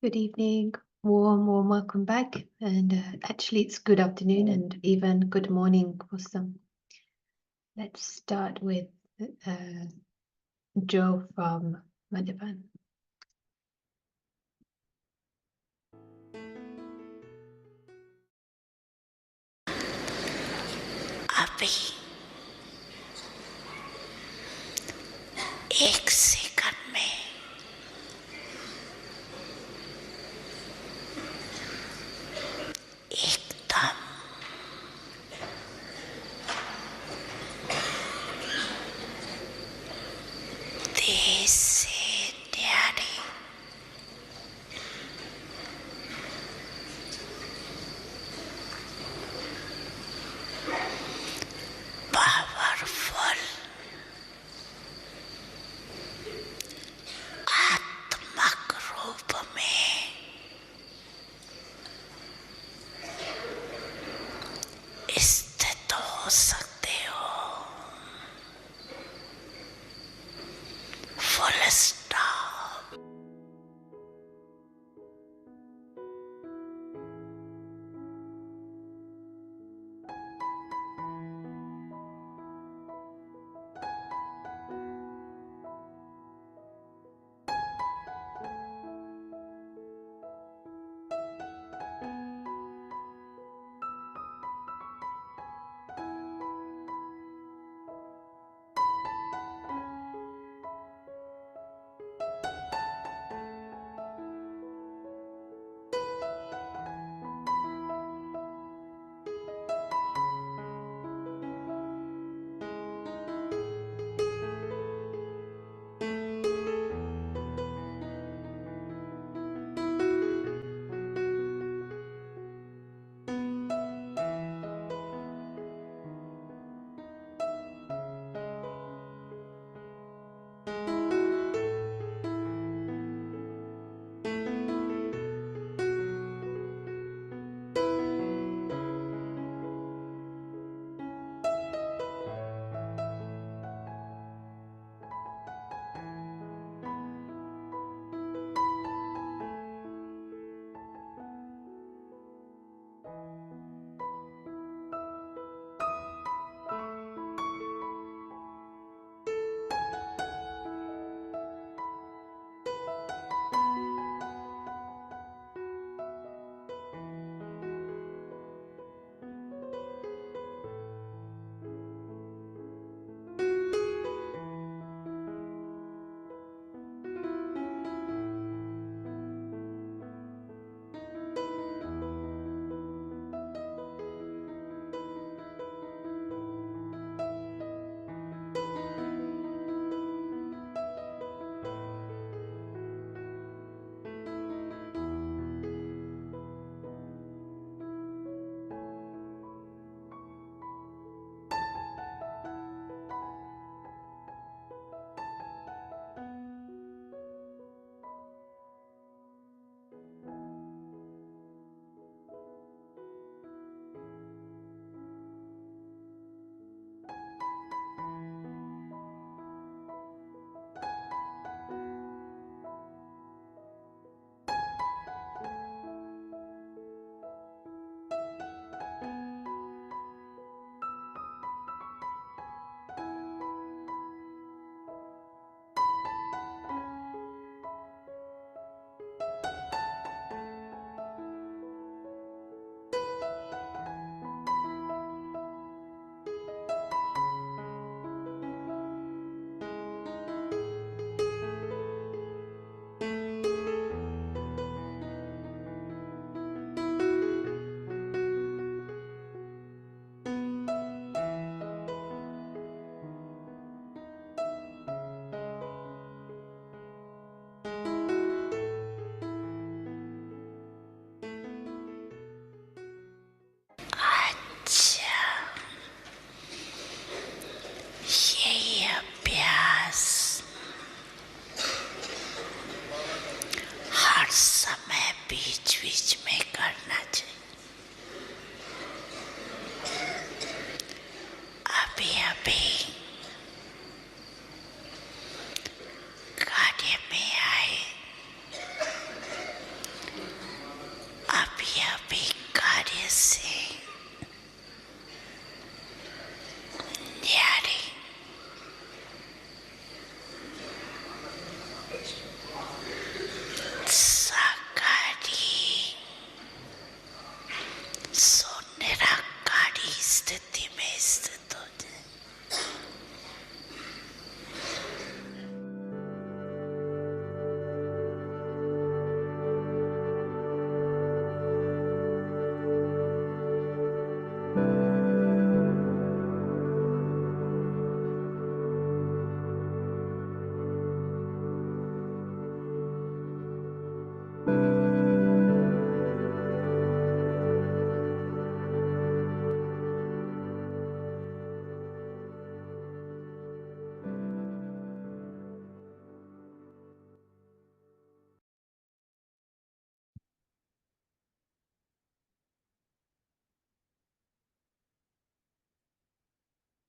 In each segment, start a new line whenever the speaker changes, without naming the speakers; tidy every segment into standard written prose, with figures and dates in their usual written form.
Good evening, warm welcome back. And actually, it's good afternoon and even good morning for some. Let's start with uh, Joe from Madhavan.
अभी एक second में एकदम देश से न्यारी powerful आत्मक रूप में स्थित हो सकते हो। Full stop.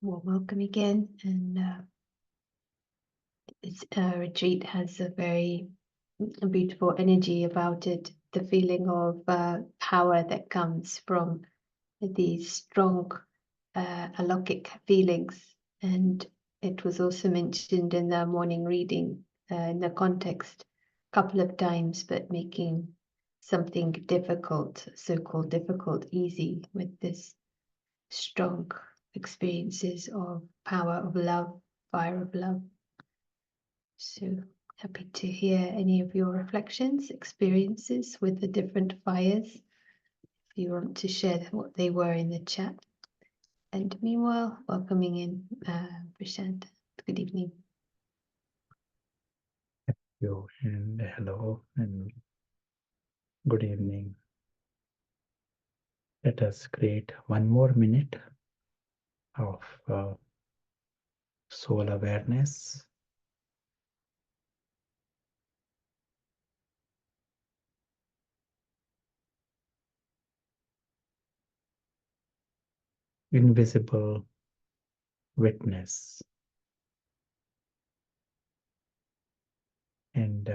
Well, welcome again. And this retreat has a very beautiful energy about it. The feeling of power that comes from these strong alokik feelings. And it was also mentioned in the morning reading in the context a couple of times, but making something difficult, so-called difficult, easy with this strong experiences of power of love, fire of love. So happy to hear any of your reflections, experiences with the different fires. If you want to share what they were in the chat. And meanwhile, welcoming in Prashant. Good evening.
You and hello and good evening. Let us create 1 more minute of soul awareness. Invisible witness. And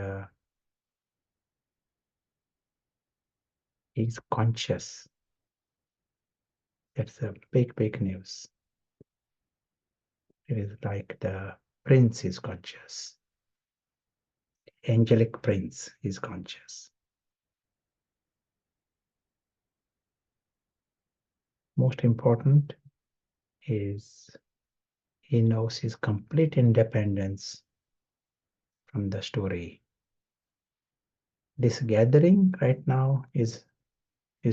he's conscious. That's a big, big news. It is like the prince is conscious. Angelic prince is conscious. Most important is he knows his complete independence from the story. This gathering right now is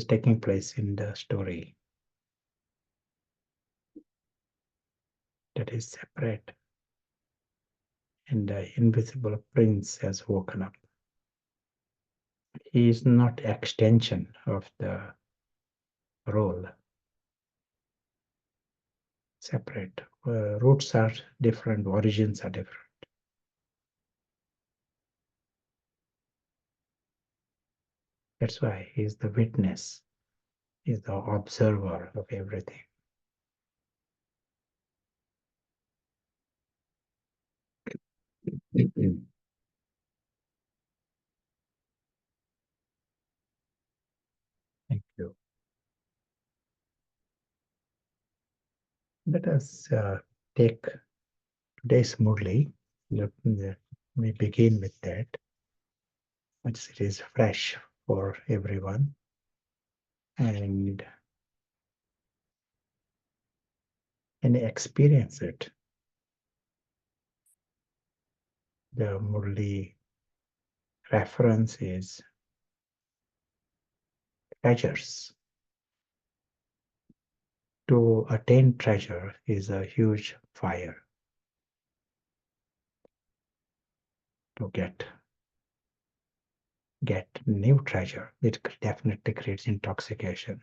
taking place in the story that is separate, and the invisible prince has woken up. He is not extension of the role. Separate. Roots are different, origins are different. That's why he is the witness, he is the observer of everything. Thank you. Let us take today's Murli. We begin with that, which it is fresh for everyone. And experience it. The Murli reference is treasures. To attain treasure is a huge fire. To get new treasure, it definitely creates intoxication.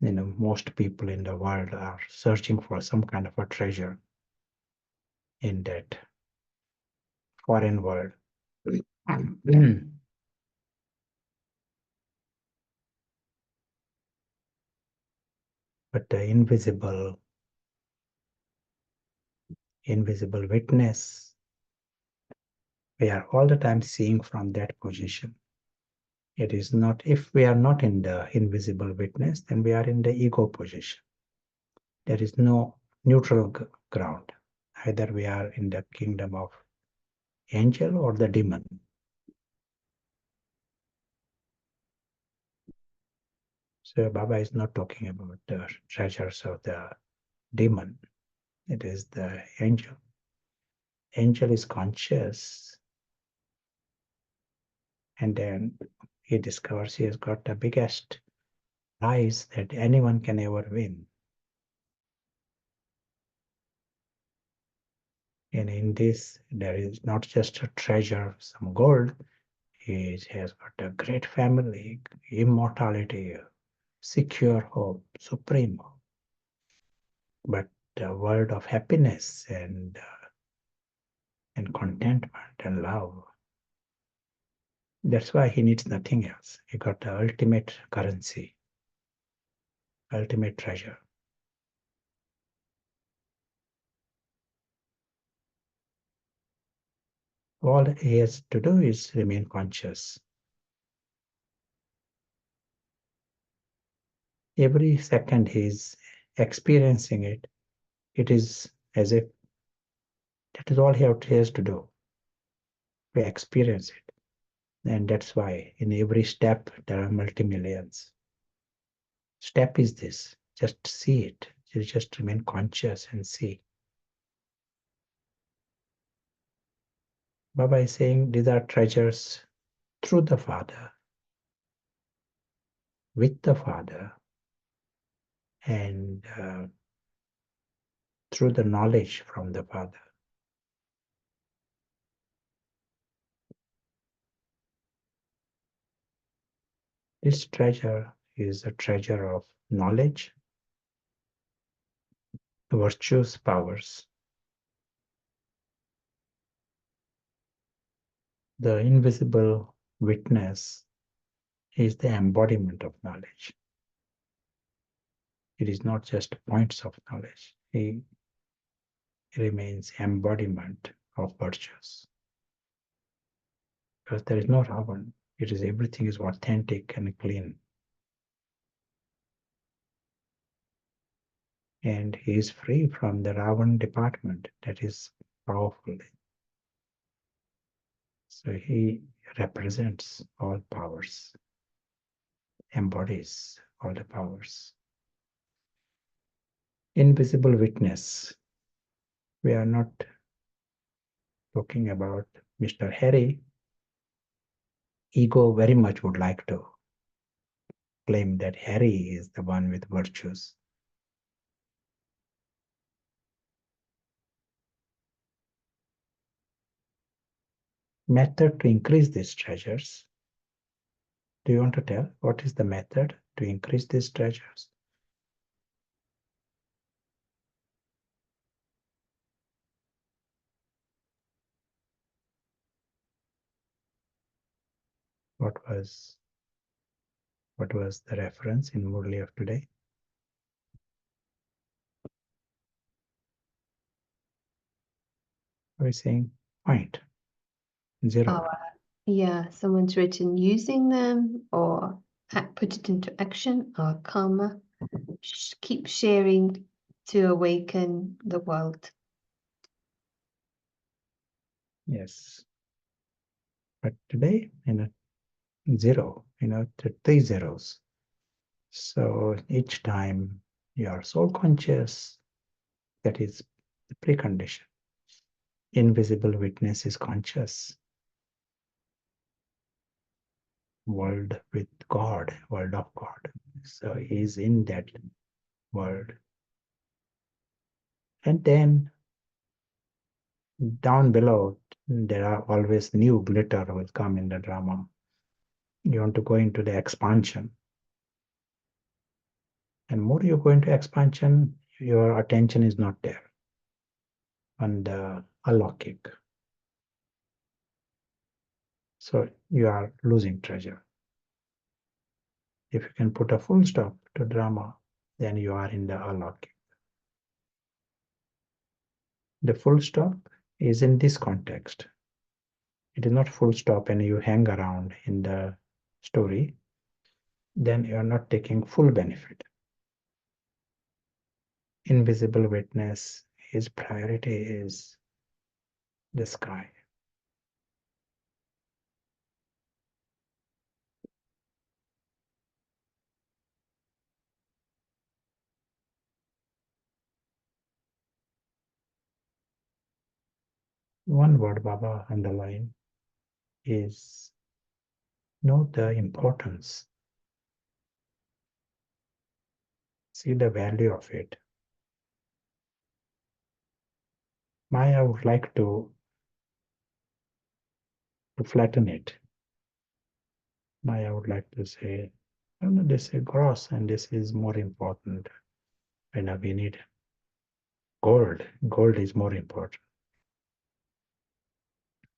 Most people in the world are searching for some kind of a treasure in that foreign world. But the invisible witness, we are all the time seeing from that position. It is not, if we are not in the invisible witness, then we are in the ego position. There is no neutral ground. Either we are in the kingdom of angel or the demon. So Baba is not talking about the treasures of the demon. It is the angel. Angel is conscious, and then he discovers he has got the biggest prize that anyone can ever win. And in this, there is not just a treasure, some gold. He has got a great family, immortality, secure hope, supreme hope. But the world of happiness and contentment and love. That's why he needs nothing else. He got the ultimate currency, ultimate treasure. All he has to do is remain conscious. Every second he is experiencing it, it is as if that is all he has to do. We experience it. And that's why in every step there are multi-millions. Step is this, just see it. You just remain conscious and see. Baba is saying these are treasures through the Father, with the Father, and through the knowledge from the Father. This treasure is a treasure of knowledge, virtues, powers. The invisible witness is the embodiment of knowledge. It is not just points of knowledge. He remains embodiment of virtues. Because there is no Ravan. It is everything is authentic and clean. And he is free from the Ravan department that is powerful. So he represents all powers, embodies all the powers. Invisible witness. We are not talking about Mr. Harry. Ego very much would like to claim that Harry is the one with virtues. Method to increase these treasures. Do you want to tell what is the method to increase these treasures? What was the reference in Murli of today? Are we saying point? Zero.
Yeah, someone's written using them or put it into action or karma. Keep sharing to awaken the world.
Yes. But today, zero, three zeros. So each time you are soul conscious, that is the precondition. Invisible witness is conscious. World with God, world of God. So he is in that world. And then down below, there are always new glitter will come in the drama. You want to go into the expansion. And more you go into expansion, your attention is not there on the alokik. So you are losing treasure. If you can put a full stop to drama, then you are in the alokik. The full stop is in this context. It is not full stop and you hang around in the story, then you are not taking full benefit. Invisible witness, his priority is the sky. One word Baba underline is know the importance. See the value of it. Maya would like to flatten it. Maya would like to say, no, this is gross and this is more important. We need gold. Gold is more important.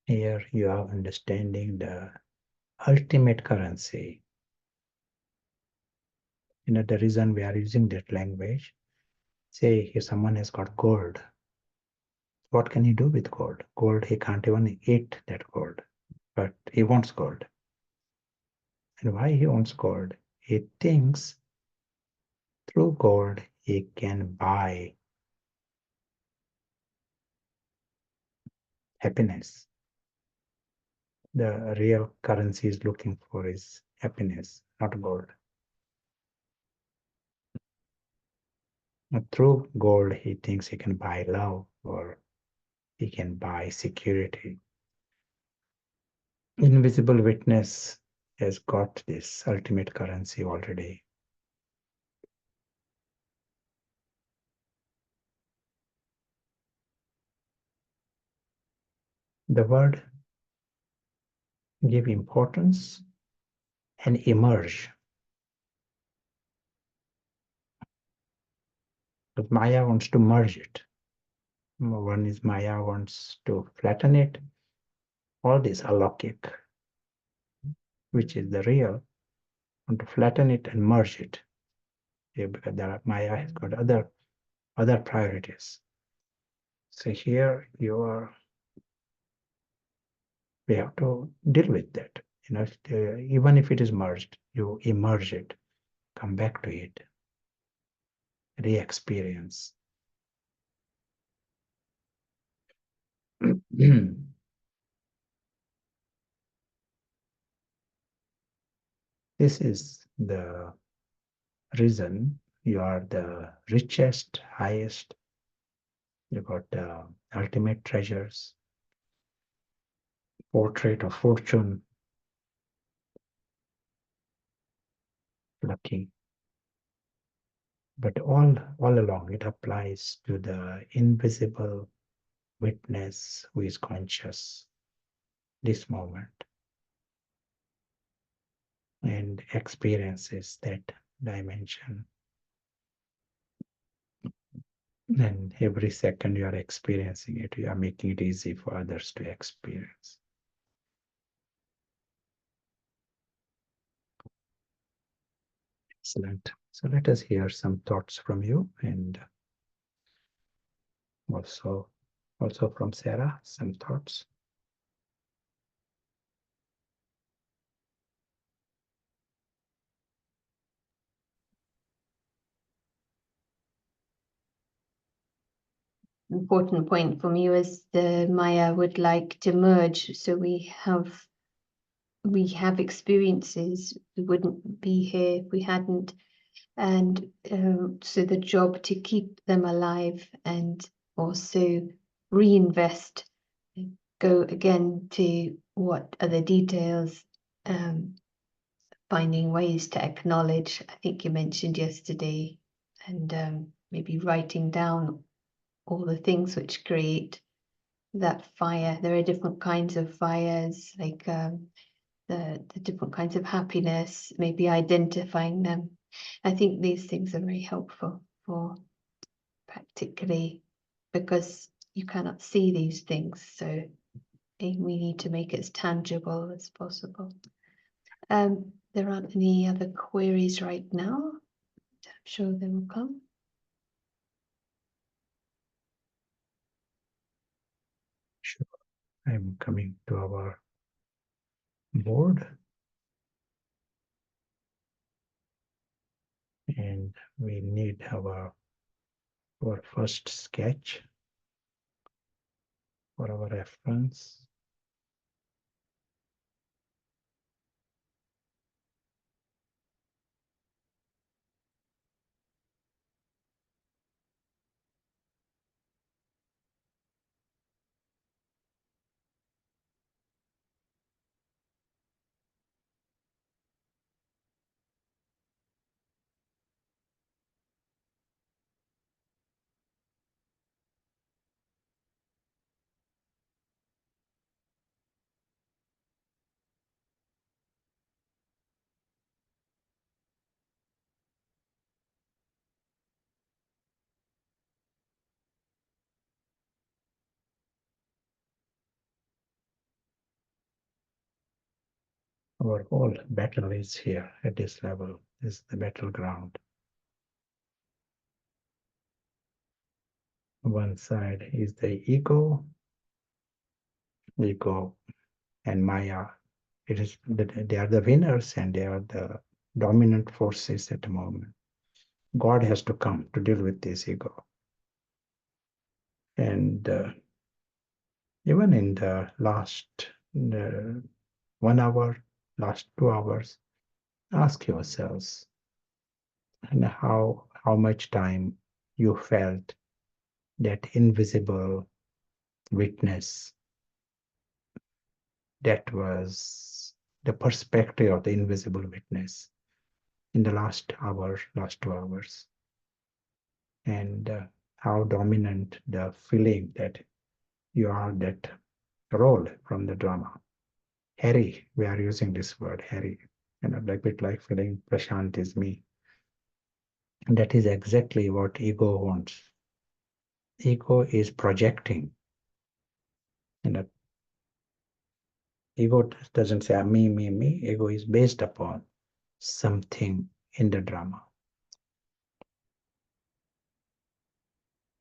Here you are understanding the ultimate currency. The reason we are using that language, say if someone has got gold, what can he do with gold? Gold, he can't even eat that gold, but he wants gold. And why he wants gold? He thinks through gold he can buy happiness. The real currency he's looking for is happiness, not gold. Through gold, he thinks he can buy love or he can buy security. Invisible witness has got this ultimate currency already. The word give importance and emerge. But Maya wants to merge it. One is Maya wants to flatten it. All this alokik, which is the real, want to flatten it and merge it. Yeah, because Maya has got other priorities. So here we have to deal with that. Even if it is merged, you emerge it, come back to it, re-experience. This is the reason you are the richest, highest. You got the ultimate treasures, portrait of fortune, lucky. But all along it applies to the invisible witness who is conscious this moment and experiences that dimension. And every second you are experiencing it, you are making it easy for others to experience. Excellent. So let us hear some thoughts from you, and also from Sarah, some thoughts.
Important point for me was the Maya would like to merge, so we have experiences. We wouldn't be here if we hadn't, and so the job to keep them alive and also reinvest, go again to what are the details, finding ways to acknowledge. I think you mentioned yesterday, and maybe writing down all the things which create that fire. There are different kinds of fires, like the different kinds of happiness, maybe identifying them. I think these things are very helpful for practically, because you cannot see these things, so we need to make it as tangible as possible. There aren't any other queries right now. I'm sure they will come.
Sure. I'm coming to our board. And we need our first sketch for our reference. Our whole battle is here at this level, is the battleground. One side is the ego and Maya. They are the winners and they are the dominant forces at the moment. God has to come to deal with this ego. And even in the last 1 hour, last 2 hours, ask yourselves and how much time you felt that invisible witness that was the perspective of the invisible witness in the last 2 hours, and how dominant the feeling that you are that role from the drama. Harry, we are using this word, Harry, a bit like feeling Prashant is me. And that is exactly what ego wants. Ego is projecting. Ego doesn't say me, me, me. Ego is based upon something in the drama.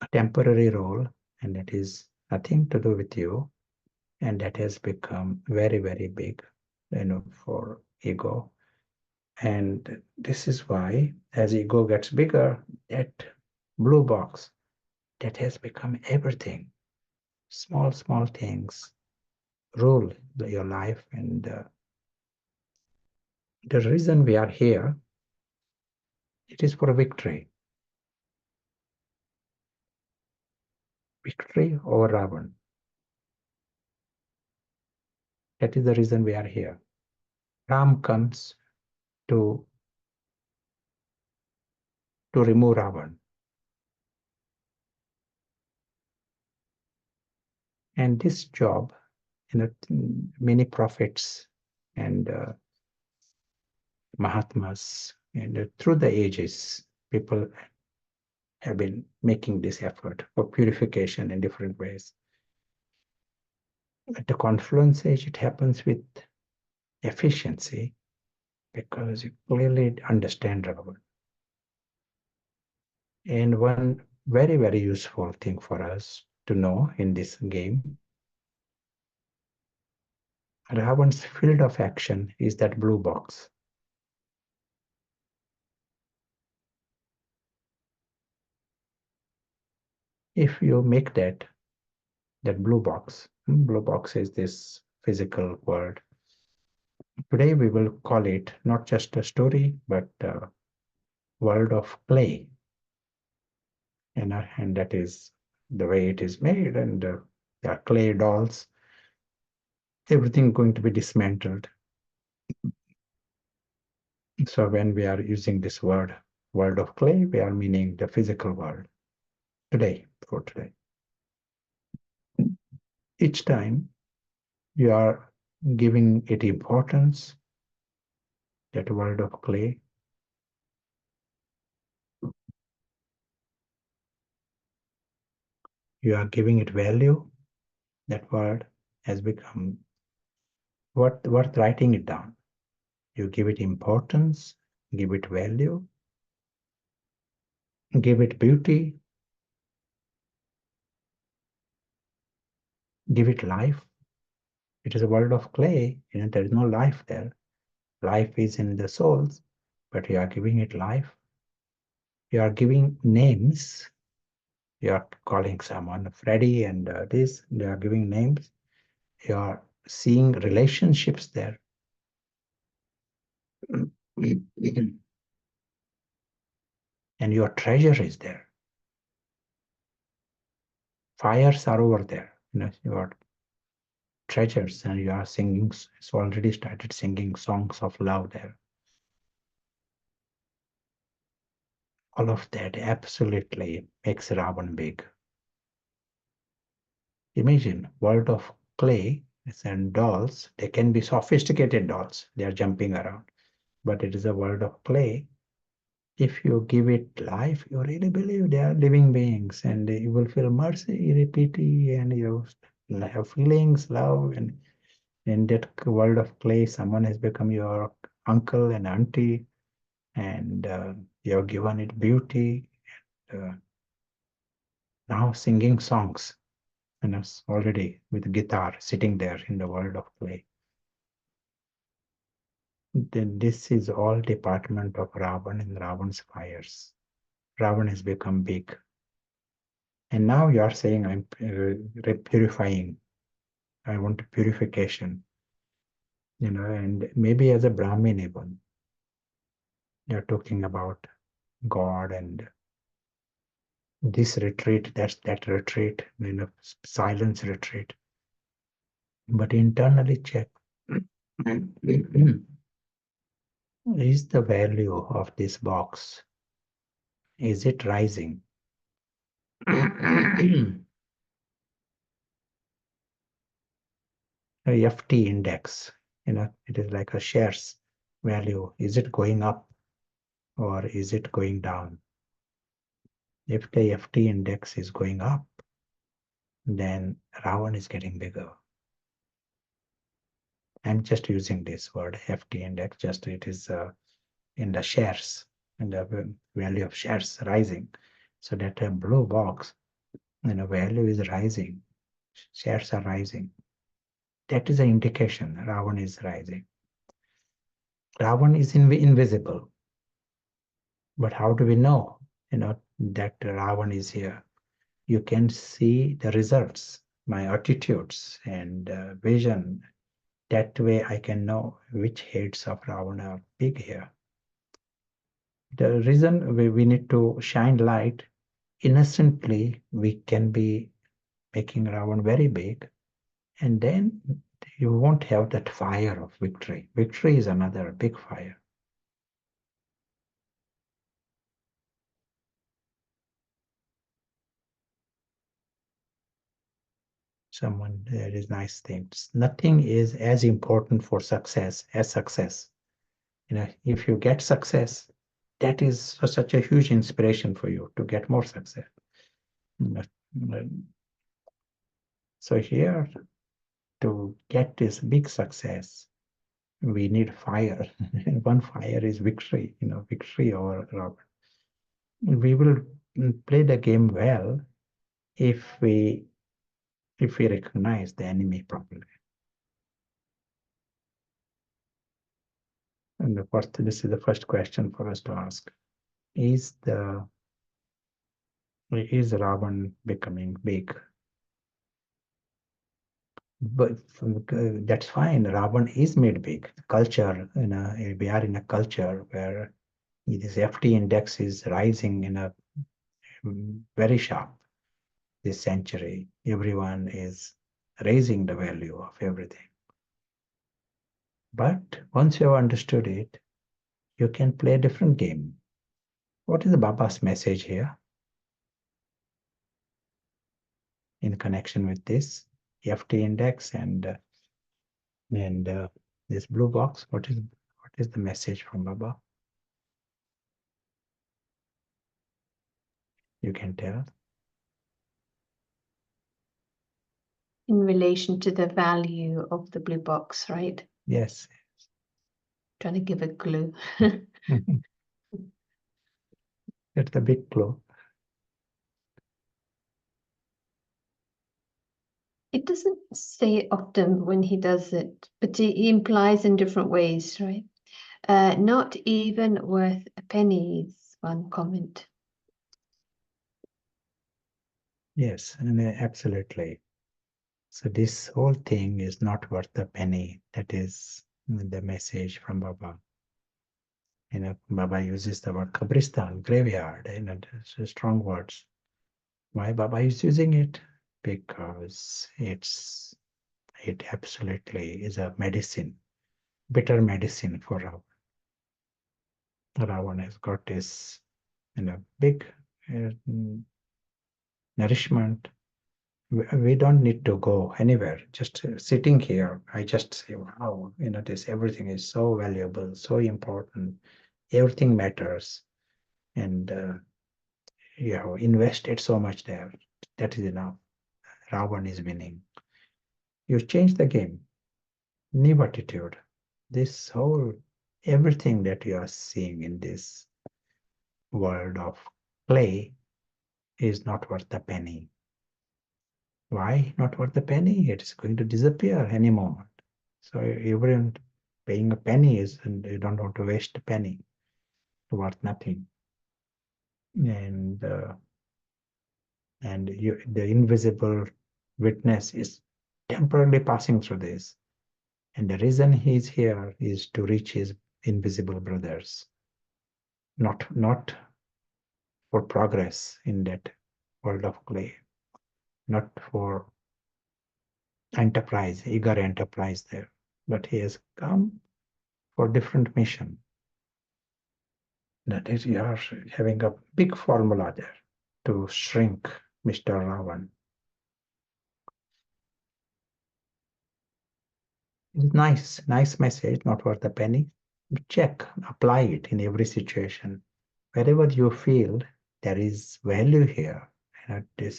A temporary role, and that is nothing to do with you, and that has become very, very big, for ego. And this is why, as ego gets bigger, that blue box, that has become everything. Small, small things rule your life. And the reason we are here, it is for victory. Victory over Ravan. That is the reason we are here. Ram comes to remove Ravan. And this job, many prophets and Mahatmas, and through the ages, people have been making this effort for purification in different ways. At the confluence age, it happens with efficiency because you clearly understand Ravan. And one very, very useful thing for us to know in this game, Ravan's field of action is that blue box. If you make that blue box is this physical world. Today we will call it not just a story, but a world of clay. And that is the way it is made, and there are clay dolls. Everything going to be dismantled. So when we are using this word, world of clay, we are meaning the physical world today, for today. Each time you are giving it importance, that world of clay, you are giving it value, that word has become worth writing it down. You give it importance, give it value, give it beauty, give it life. It is a world of clay, there is no life there. Life is in the souls, but you are giving it life. You are giving names. You are calling someone Freddy and this, they are giving names. You are seeing relationships there. And your treasure is there. Fires are over there. Your treasures, and you are singing. It's already started singing songs of love there. All of that absolutely makes Ravan big. Imagine world of clay and dolls. They can be sophisticated dolls. They are jumping around, but it is a world of clay. If you give it life, you really believe they are living beings, and you will feel mercy, pity, and you have feelings, love, and in that world of clay, someone has become your uncle and auntie, and you have given it beauty, and now singing songs, already with guitar sitting there in the world of clay. Then this is all department of Ravan and Ravan's fires. Ravan has become big. And now you are saying, I'm purifying. I want purification. And maybe as a Brahmin even, you're talking about God and this retreat, that's that retreat, silence retreat. But internally check. Is the value of this box, is it rising? A FT index, it is like a shares value. Is it going up or is it going down? If the FT index is going up, then Ravan is getting bigger. I'm just using this word FT index, just it is in the shares, and the value of shares rising. So that a blue box, value is rising, shares are rising. That is an indication Ravan is rising. Ravan is invisible. But how do we know, that Ravan is here? You can see the results, my attitudes and vision. That way I can know which heads of Ravan are big here. The reason we need to shine light, innocently we can be making Ravan very big, and then you won't have that fire of victory. Victory is another big fire. Someone, there is nice things. Nothing is as important for success as success. If you get success, that is such a huge inspiration for you to get more success. So here, to get this big success, we need fire. And one fire is victory, victory over Ravan. We will play the game well if we recognize the enemy properly. And of course, this is the first question for us to ask. Is Ravan becoming big? But that's fine. Ravan is made big. Culture, we are in a culture where this FT index is rising in a very sharp this century. Everyone is raising the value of everything. But once you have understood it, you can play a different game. What is the Baba's message here in connection with this FT index and this blue box? What is the message from Baba? You can tell.
In relation to the value of the blue box, right?
Yes.
Trying to give a clue.
That's the big clue.
It doesn't say often when he does it, but he implies in different ways, right? Not even worth a penny is one comment.
Yes, and absolutely. So this whole thing is not worth a penny. That is the message from Baba. Baba uses the word Kabristan, graveyard, strong words. Why Baba is using it? Because it absolutely is a medicine, bitter medicine for Ravan. Ravan has got this, big nourishment. We don't need to go anywhere. Just sitting here, I just say, wow, this everything is so valuable, so important. Everything matters, and you have invested so much there. That is enough. Ravan is winning. You change the game. New attitude. This whole everything that you are seeing in this world of play is not worth a penny. Why not worth a penny? It is going to disappear any moment. So even paying a penny is, and you don't want to waste a penny, worth nothing. And the invisible witness is temporarily passing through this. And the reason he's here is to reach his invisible brothers, not for progress in that world of clay, not for enterprise, eager enterprise there, but he has come for different mission. That is, you are having a big formula there to shrink Mr. Ravan. It's nice message, not worth a penny. Check, apply it in every situation. Wherever you feel there is value here,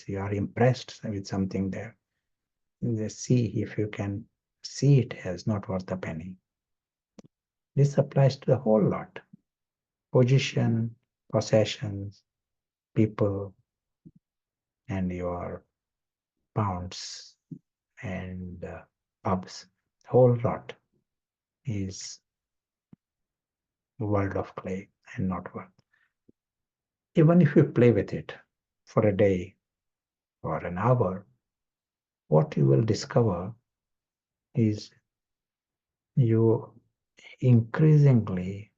you are impressed with something there, just see if you can see it as not worth a penny. This applies to the whole lot. Position, possessions, people, and your pounds and pubs. Whole lot is world of clay and not worth. Even if you play with it for a day or an hour, what you will discover is you increasingly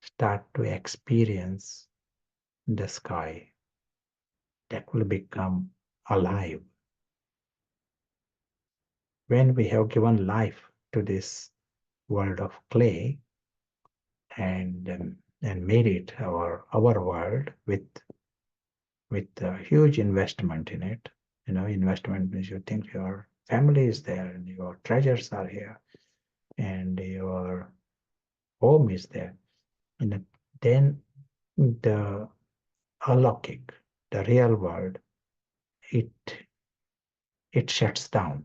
start to experience the sky that will become alive. When we have given life to this world of clay and made it our world with a huge investment in it, investment means you think your family is there and your treasures are here and your home is there, and then the alokik, the real world, it shuts down.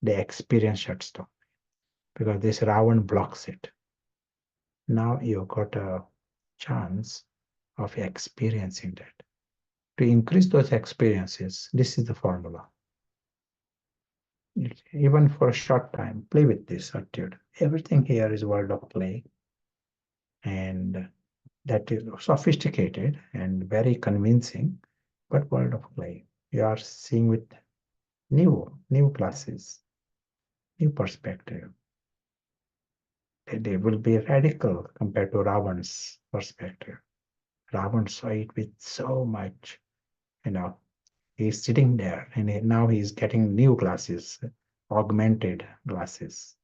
The experience shuts down because this Ravan blocks it. Now you got a chance of experiencing that. To increase those experiences, this is the formula. Even for a short time, play with this attitude. Everything here is world of play, and that is sophisticated and very convincing, but world of play. You are seeing with new classes, new perspective. They will be radical compared to Ravan's perspective. Ravan saw it with so much, he's sitting there and now he's getting new glasses, augmented glasses,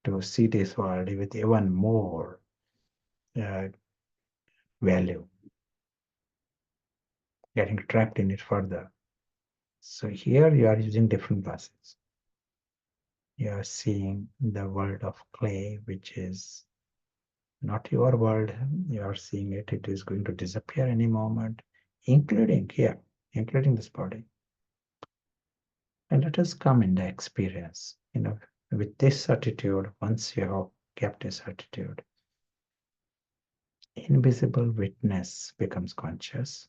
to see this world with even more value, getting trapped in it further. So here you are using different glasses. You are seeing the world of clay, which is not your world. You are seeing it. It is going to disappear any moment, including here, including this body. And let us come in the experience, with this attitude. Once you have kept this attitude, invisible witness becomes conscious.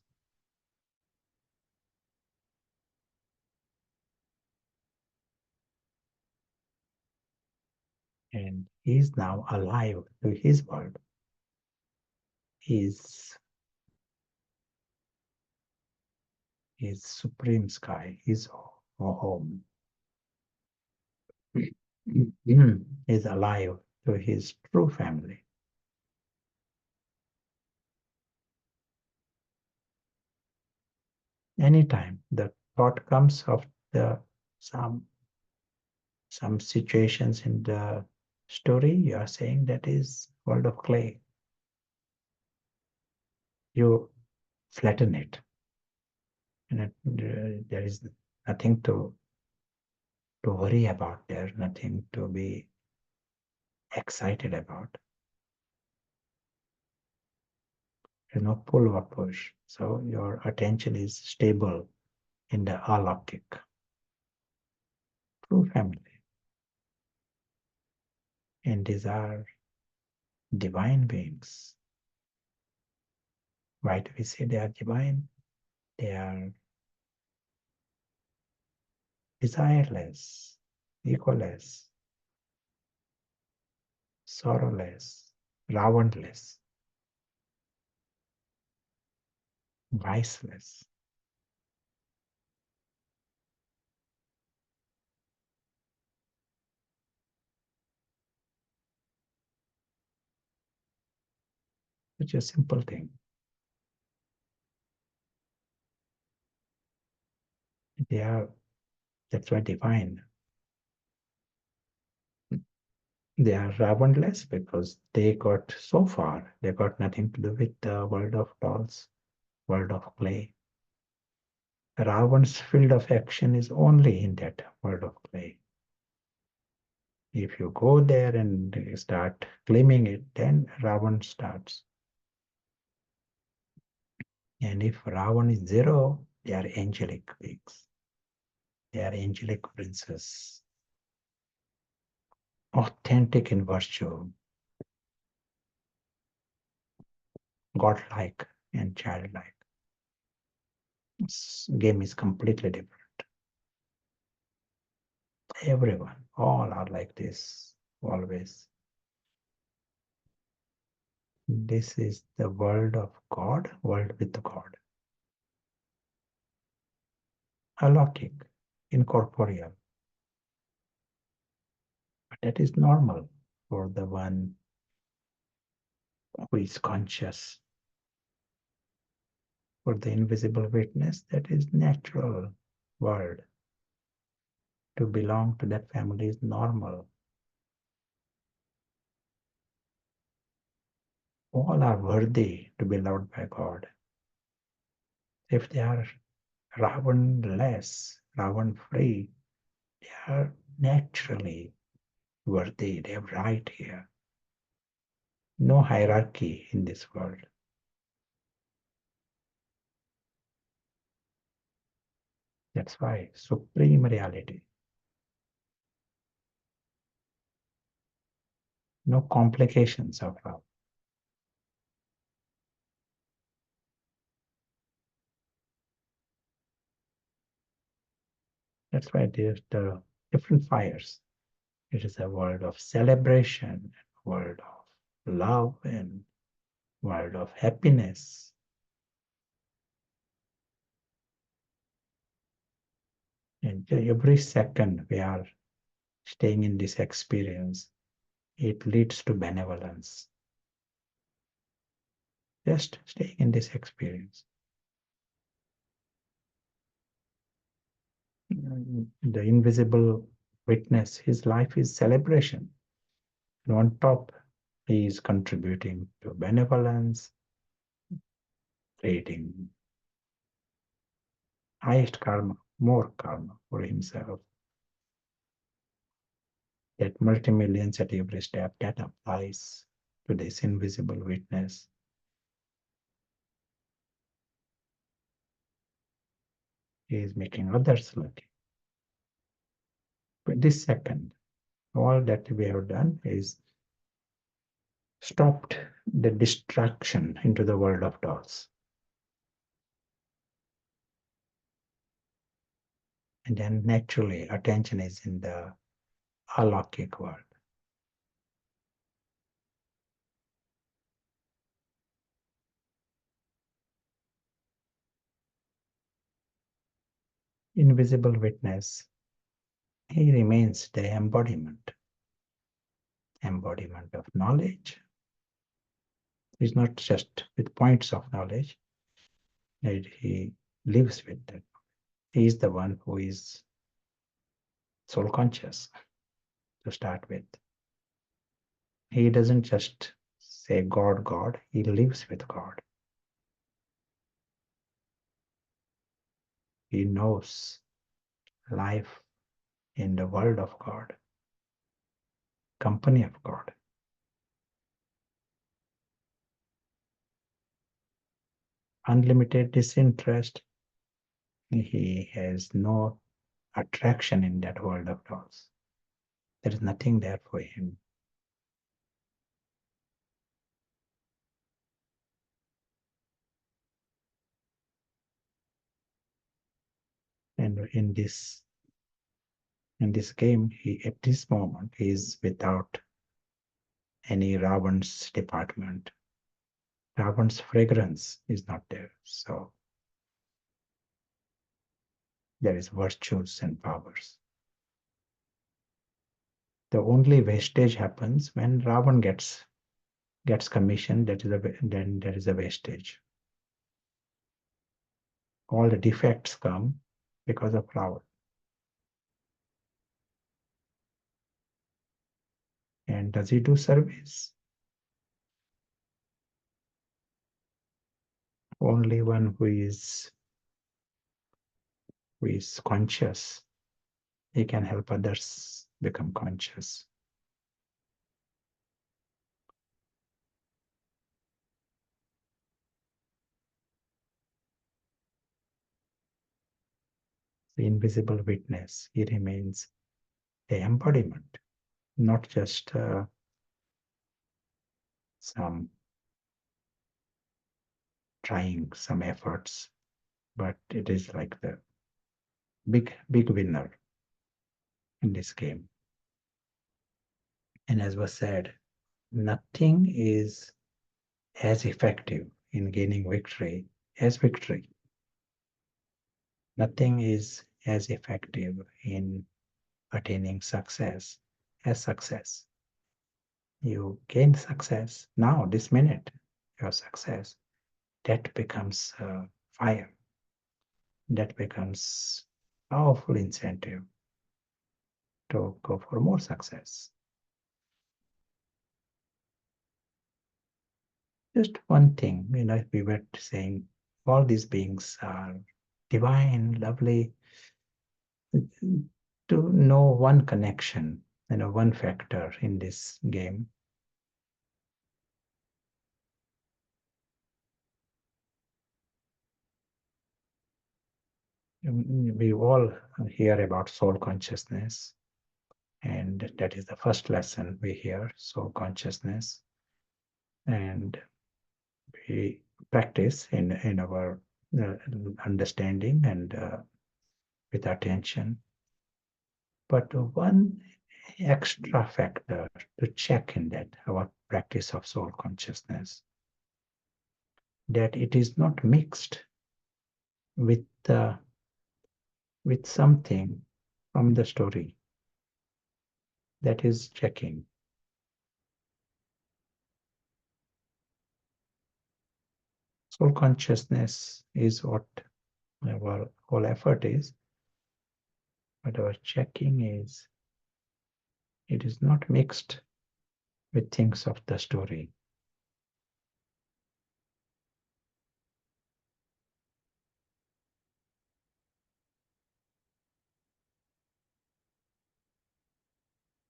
And he is now alive to his world. His supreme sky, his home. Is alive to his true family. Anytime the thought comes of some situations in the story, you are saying that is world of clay. You flatten it, and there is nothing to worry about. There's nothing to be excited about. There's no pull or push. So your attention is stable in the alokik, true family. And these are divine beings. Why do we say they are divine? They are desireless, egoless, sorrowless, Ravanless, viceless. Such a simple thing. They are, that's why divine. They are Ravanless because they got so far, they got nothing to do with the world of dolls, world of clay. Ravan's field of action is only in that world of clay. If you go there and start claiming it, then Ravan starts. And if Ravan is zero, they are angelic beings. They are angelic princes, authentic in virtue, godlike and childlike. This game is completely different. Everyone, all are like this, always. This is the world of God, world with God. Alaukic, incorporeal. But that is normal for the one who is conscious. For the invisible witness, that is natural world. To belong to that family is normal. All are worthy to be loved by God. If they are Ravan-less, Ravan-free, they are naturally worthy. They have right here. No hierarchy in this world. That's why supreme reality. No complications of love. That's why there's the different fires. It is a world of celebration, a world of love, and world of happiness. And every second we are staying in this experience, it leads to benevolence. Just staying in this experience. The invisible witness, his life is celebration. And on top, he is contributing to benevolence, creating highest karma, more karma for himself. That multi-millions at every step, that applies to this invisible witness. He is making others lucky. But this second, all that we have done is stopped the distraction into the world of dolls. And then naturally attention is in the alaukic world. Invisible witness, he remains the embodiment of knowledge. He's not just with points of knowledge, he lives with that. He is the one who is soul conscious to start with. He doesn't just say God, God, he lives with God. He knows life in the world of God, company of God. Unlimited disinterest. He has no attraction in that world of dolls. There is nothing there for him. And in this In this game, at this moment, he is without any Ravan's department. Ravan's fragrance is not there. So there is virtues and powers. The only wastage happens when Ravan gets commissioned. Then there is a wastage. All the defects come because of Ravan. And does he do service? Only one who is conscious, he can help others become conscious. The invisible witness, he remains the embodiment, not just some trying some efforts, but it is like the big winner in this game. And as was said, nothing is as effective in gaining victory as victory. Nothing is as effective in attaining success as success. You gain success now, this minute, your success, that becomes fire. That becomes powerful incentive to go for more success. Just one thing, we were saying all these beings are divine, lovely. To know one connection, one factor in this game. We all hear about soul consciousness, and that is the first lesson we hear, soul consciousness. And we practice in our understanding and with attention. But one extra factor to check in that, our practice of soul consciousness, that it is not mixed with something from the story. That is checking. Soul consciousness is what our whole effort is, but our checking is, it is not mixed with things of the story.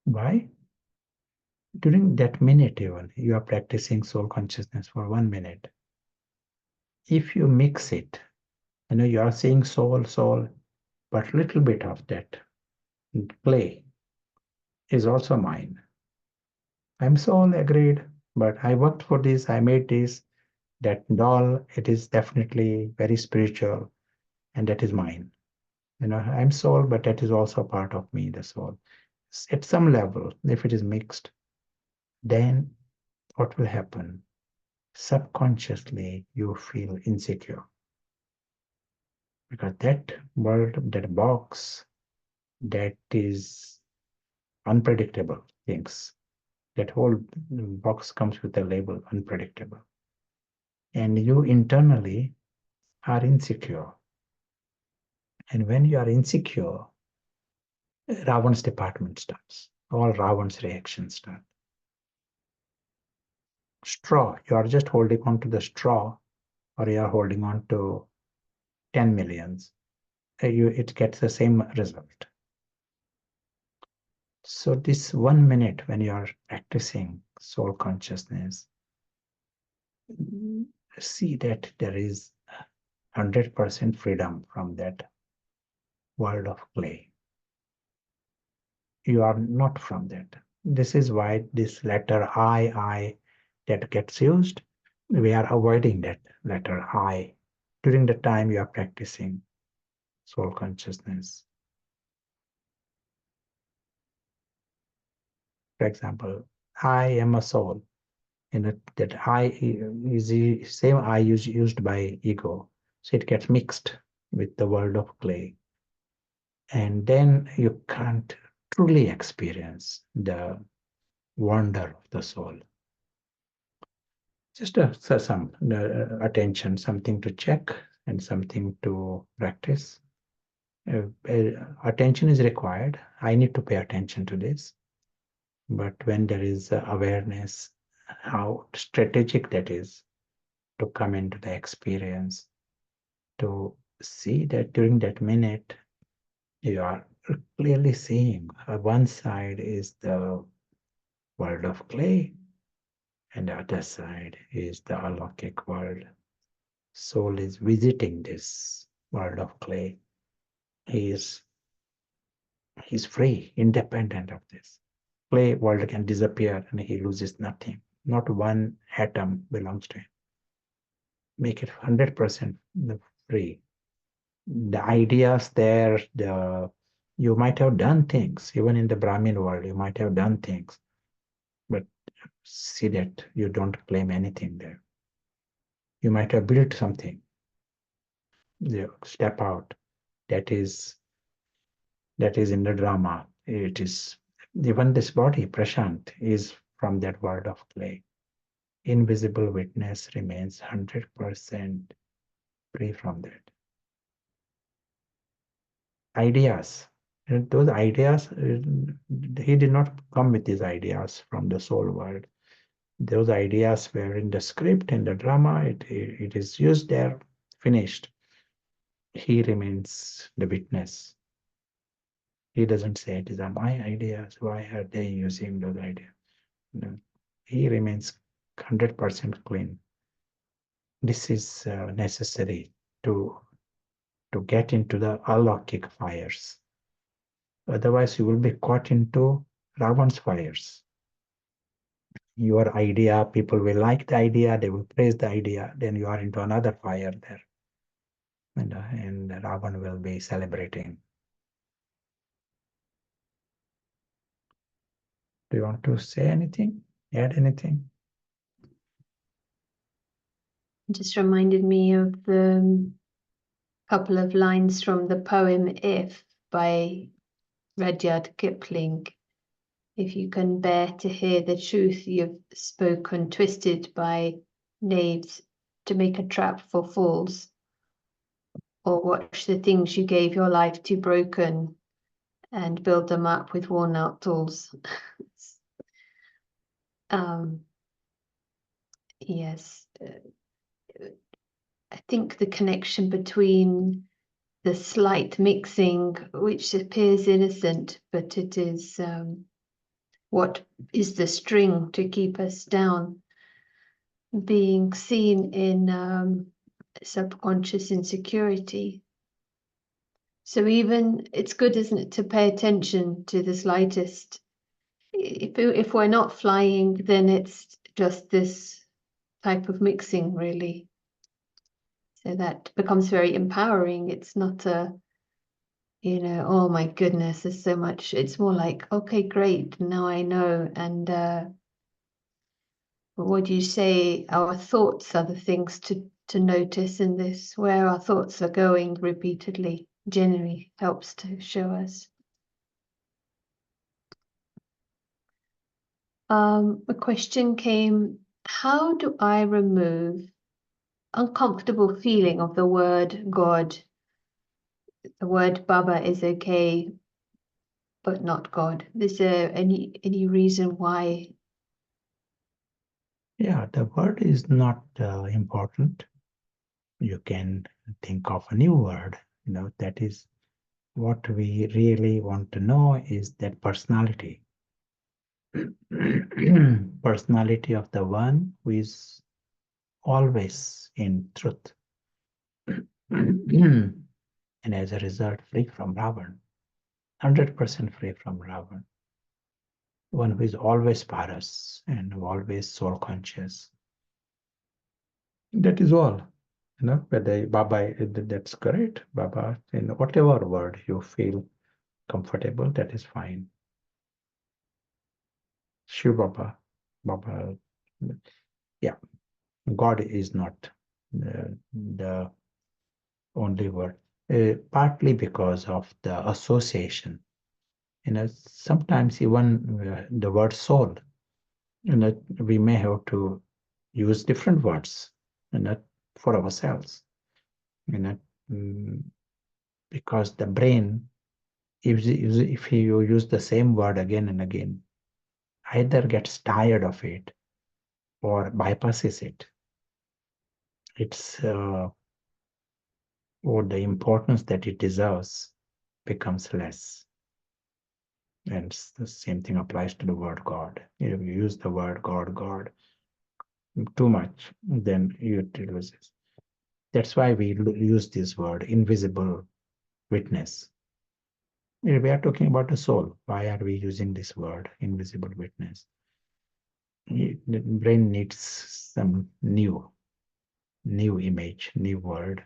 Why? During that minute even, you are practicing soul consciousness for 1 minute. If you mix it, you are saying soul, but little bit of that play is also mine. I'm soul, agreed, but I worked for this, I made this, that doll, it is definitely very spiritual, and that is mine. I'm soul, but that is also part of me, the soul. At some level, if it is mixed, then what will happen? Subconsciously, you feel insecure. Because that world, that box, that is unpredictable things. That whole box comes with the label unpredictable. And you internally are insecure. And when you are insecure, Ravan's department starts. All Ravan's reactions start. Straw, you are just holding on to the straw, or you are holding on to 10 millions. It gets the same result. So this 1 minute when you are practicing soul consciousness, see that there is 100% freedom from that world of clay. You are not from that. This is why this letter I that gets used, we are avoiding that letter I during the time you are practicing soul consciousness. For example, I am a soul. That I is the same I used by ego. So it gets mixed with the world of clay. And then you can't truly experience the wonder of the soul. Just some attention, something to check and something to practice. Attention is required. I need to pay attention to this. But when there is awareness, how strategic that is to come into the experience, to see that during that minute, you are clearly seeing one side is the world of clay, and the other side is the alokik world. Soul is visiting this world of clay. He's free, independent of this. Clay world can disappear and he loses nothing. Not one atom belongs to him. Make it 100% free. The ideas there, you might have done things, even in the Brahmin world, you might have done things, but see that you don't claim anything there. You might have built something. You step out. That is in the drama. It is even this body, Prashant, is from that world of clay. Invisible witness remains 100% free from that. Ideas. And those ideas, he did not come with these ideas from the soul world. Those ideas were in the script, in the drama, it is used there, finished. He remains the witness. He doesn't say it is my ideas, why are they using those ideas? No. He remains 100% clean. This is necessary to get into the alokik fires. Otherwise, you will be caught into Ravan's fires. Your idea, people will like the idea, they will praise the idea, then you are into another fire there. And Ravan will be celebrating. Do you want to say anything? Add anything?
Just reminded me of the couple of lines from the poem If by Rudyard Kipling. If you can bear to hear the truth you've spoken, twisted by knaves to make a trap for fools, or watch the things you gave your life to broken and build them up with worn out tools. Yes, I think the connection between the slight mixing, which appears innocent, but it is what is the string to keep us down, being seen in subconscious insecurity. So even it's good, isn't it, to pay attention to the slightest. If we're not flying, then it's just this type of mixing, really. So that becomes very empowering. It's not a, oh my goodness, there's so much. It's more like, okay, great, now I know. And what do you say? Our thoughts are the things to notice in this, where our thoughts are going repeatedly generally helps to show us. A question came, how do I remove uncomfortable feeling of the word God? The word Baba is okay, but not God. Is there any reason why?
Yeah, the word is not important. You can think of a new word, that is what we really want to know is that personality. Personality of the one who is always in truth. And as a result, free from Ravan. 100% free from Ravan. One who is always paras and always soul conscious. That is all. Whether Baba, that's correct. Baba, in whatever word you feel comfortable, that is fine. Shiv Baba, Baba, yeah, God is not the only word, partly because of the association. Sometimes even the word soul, we may have to use different words, for ourselves, mm, because the brain, if you use the same word again and again, either gets tired of it or bypasses it. It's or the importance that it deserves becomes less. And the same thing applies to the word God. If you use the word God too much, then it loses. That's why we use this word, invisible witness. We are talking about the soul. Why are we using this word, invisible witness? The brain needs some new image, new word.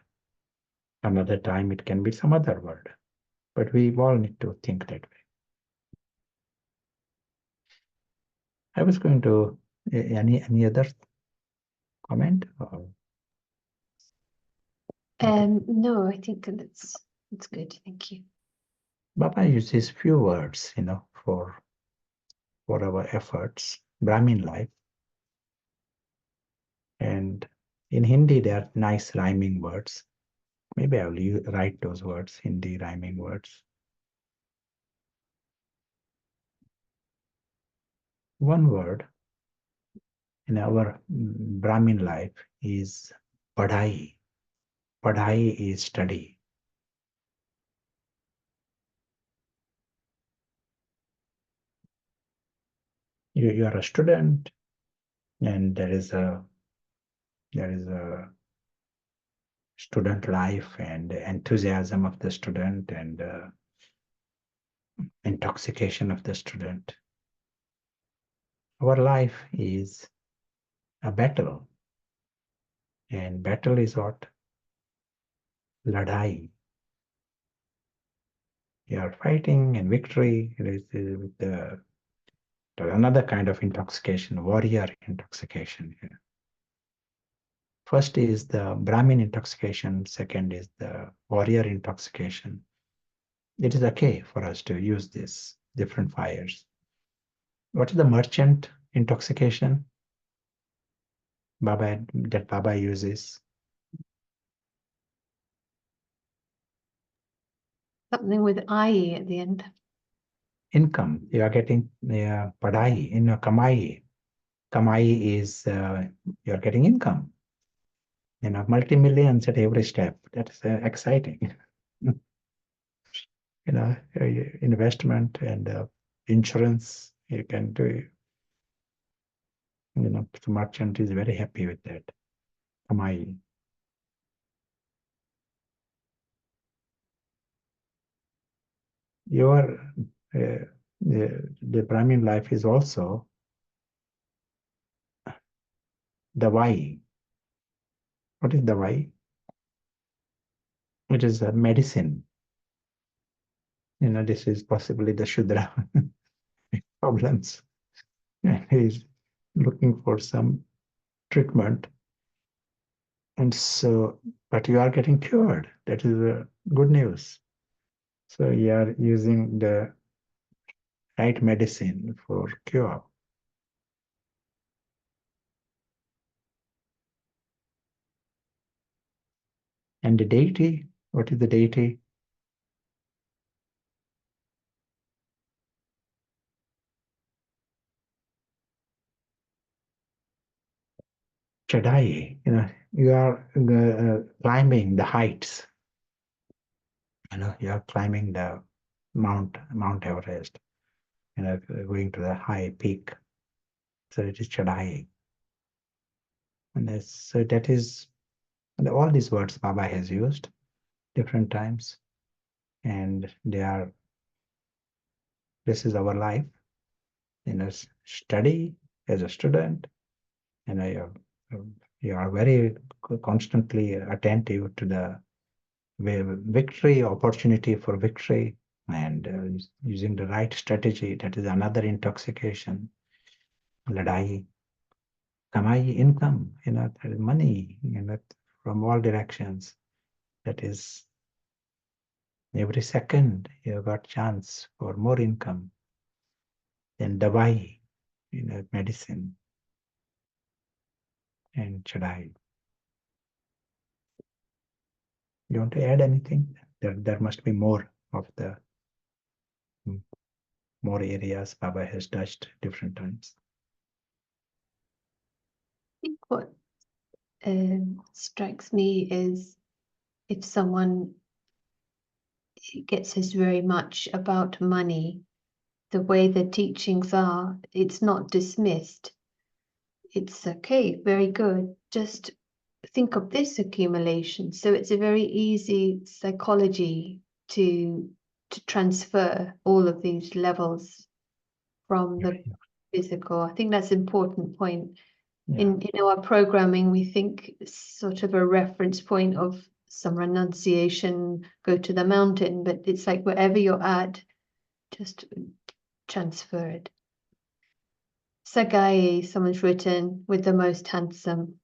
Another time it can be some other word, but we all need to think that way. I was going to any other comment? Or?
No, I think that's good. Thank you.
Baba uses few words, for our efforts, Brahmin life. And in Hindi, there are nice rhyming words. Maybe I will write those words, Hindi rhyming words. One word in our Brahmin life is padhai. Padhai is study. You are a student, and there is a student life and enthusiasm of the student and intoxication of the student. Our life is a battle, and battle is what? Ladai. You are fighting, and victory is with another kind of intoxication, warrior intoxication here. First is the Brahmin intoxication, second is the warrior intoxication. It is okay for us to use these different fires. What is the merchant intoxication that Baba uses?
Something with IE at the end.
Income. You are getting padai, kamai. Kamai is you are getting income. Multi-millions at every step. That is exciting. Investment and insurance you can do. The merchant is very happy with that. Kamai. Your the Brahmin life is also the why. What is the why? It is a medicine. This is possibly the Shudra problems. And he's looking for some treatment. And so, but you are getting cured. That is good news. So you are using the right medicine for cure. And the deity, what is the deity? Chadai, you are climbing the heights. You are climbing the Mount Everest, going to the high peak. So it is Chadai. And so that is, and all these words Baba has used different times. And this is our life. Study as a student, you are very constantly attentive to the victory, opportunity for victory, and using the right strategy. That is another intoxication. ladai, kamai, income, money, from all directions. That is, every second you got chance for more income. Then dawai, medicine, and chadai. You want to add anything? There must be more of the more areas Baba has touched different times.
I think what strikes me is if someone gets us very much about money, the way the teachings are, it's not dismissed. It's okay, very good. Just think of this accumulation. So it's a very easy psychology to transfer all of these levels from the physical. I think that's an important point.
Yeah.
In our programming, we think sort of a reference point of some renunciation, go to the mountain, but it's like wherever you're at, just transfer it. Sagai, someone's written, with the most handsome.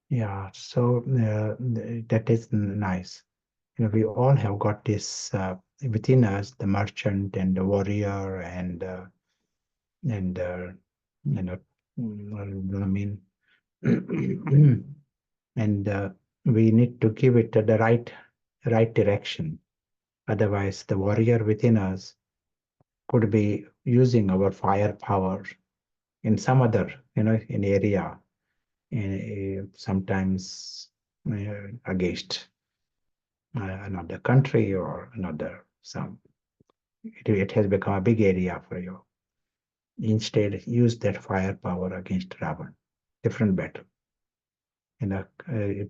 Yeah, so that is nice. We all have got this within us, the merchant and the warrior and I mean, and we need to give it the right direction. Otherwise, the warrior within us could be using our firepower in some other, in area, sometimes against another country or another some. It has become a big area for you. Instead, use that firepower against Ravan. Different battle.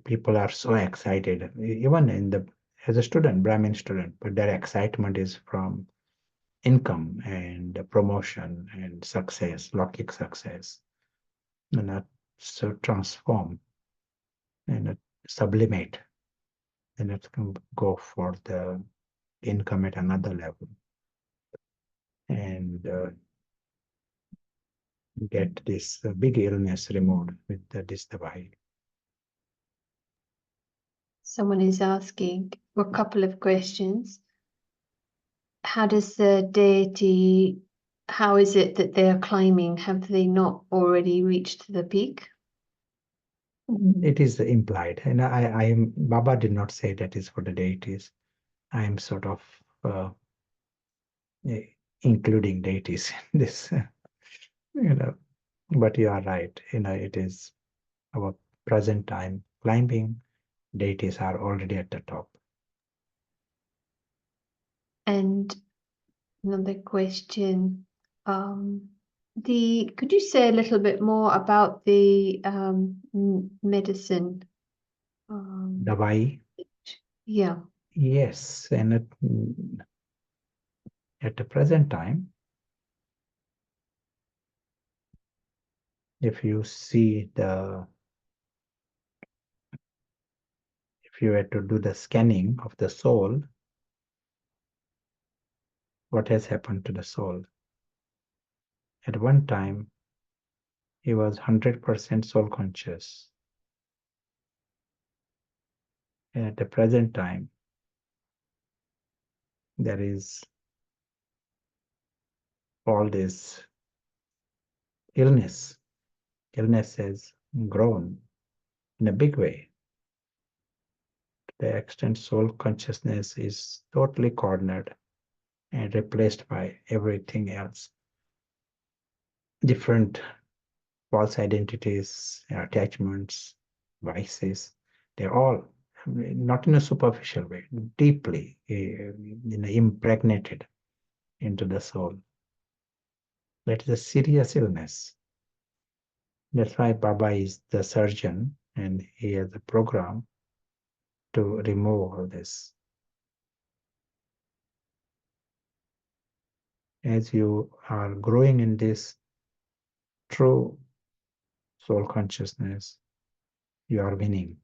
People are so excited, even as a student, Brahmin student, but their excitement is from income and promotion and success, Lokik success, so transform and sublimate, and it can go for the income at another level and get this big illness removed with this Davai.
Someone is asking a couple of questions. How does the deity, how is it that they are climbing? Have they not already reached the peak?
It is implied, and I am Baba did not say that is for the deities. I am sort of including deities in this, But you are right. It is our present time climbing. Deities are already at the top.
And another question. Could you say a little bit more about the medicine?
Davai,
Yeah.
yes, and at the present time, if you were to do the scanning of the soul, what has happened to the soul? At one time, he was 100% soul conscious. And at the present time, there is all this illness. Illness has grown in a big way. To the extent soul consciousness is totally cornered and replaced by everything else. Different false identities, attachments, vices, they're all not in a superficial way, deeply impregnated into the soul. That is a serious illness. That's why Baba is the surgeon and he has a program to remove all this. As you are growing in this true soul consciousness, you are winning.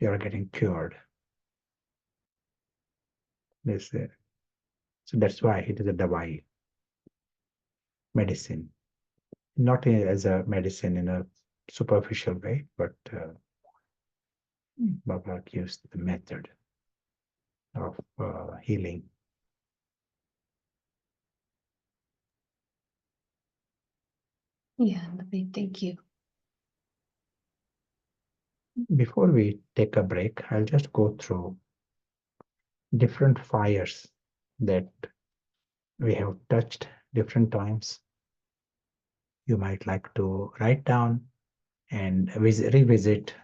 You are getting cured. This So that's why it is a Dawai, medicine. Not as a medicine in a superficial way, but Baba gives the method of healing.
Yeah, lovely. Thank you.
Before we take a break, I'll just go through different fires that we have touched different times. You might like to write down and revisit.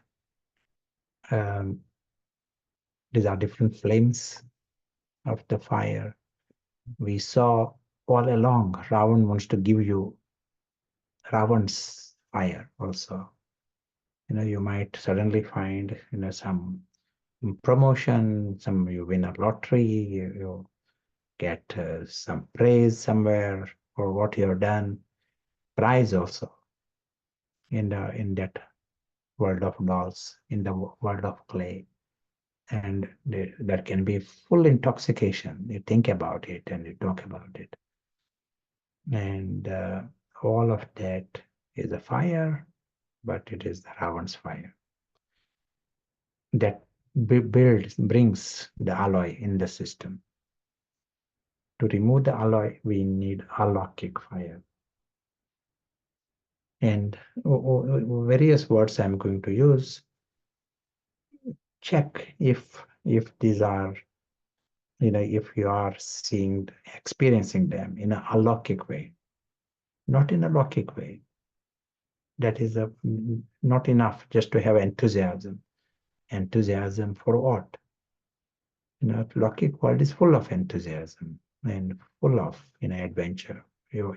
These are different flames of the fire. We saw all along, Ravan wants to give you Ravan's fire also. You might suddenly find, some promotion, you win a lottery, you get some praise somewhere for what you have done, prize also in that world of dolls, in the world of clay. And there can be full intoxication. You think about it and you talk about it. And all of that is a fire, but it is the Ravan's fire that brings the alloy in the system. To remove the alloy, we need alaukic fire. And various words I'm going to use. Check if these are, if you are experiencing them in an alaukic way, not in a laukic way. That is not enough just to have enthusiasm. Enthusiasm for what? Laukic world is full of enthusiasm and full of adventure. You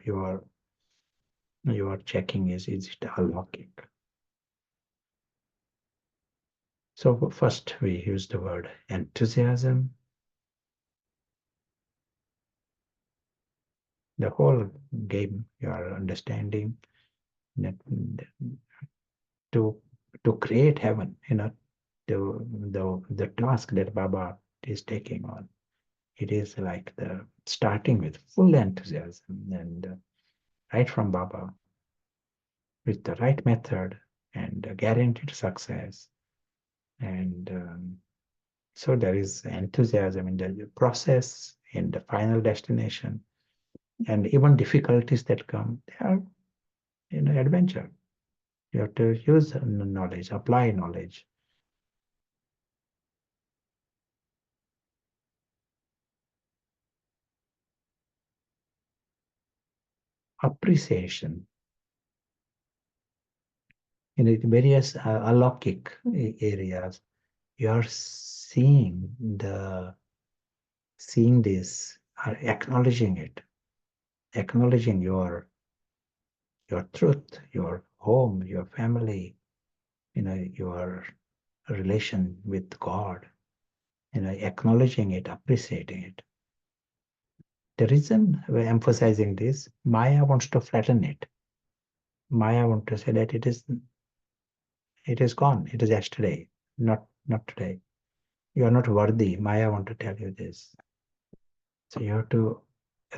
are checking is it alaukic? So first we use the word enthusiasm. The whole game you are understanding that to create heaven, the task that Baba is taking on. It is like the starting with full enthusiasm and right from Baba with the right method and guaranteed success. And so there is enthusiasm in the process, in the final destination, and even difficulties that come, they are adventure. You have to use knowledge, apply knowledge. Appreciation. In various alaukic areas, you are seeing this, acknowledging it, acknowledging your truth, your home, your family, your relation with God, acknowledging it, appreciating it. The reason we're emphasizing this, Maya wants to flatten it. Maya wants to say that it is gone, it is yesterday, not today. You are not worthy. Maya want to tell you this. So you have to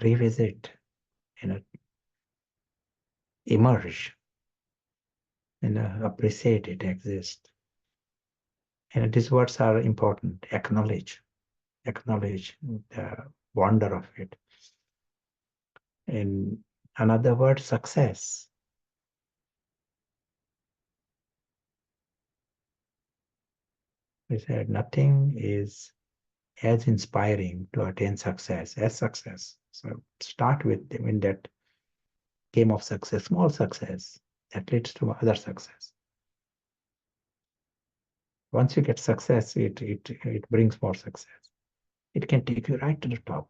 revisit, emerge, appreciate it exists. And these words are important. Acknowledge the wonder of it. In another word, success. We said nothing is as inspiring to attain success as success. So start with in that game of success, small success that leads to other success. Once you get success, it brings more success. It can take you right to the top.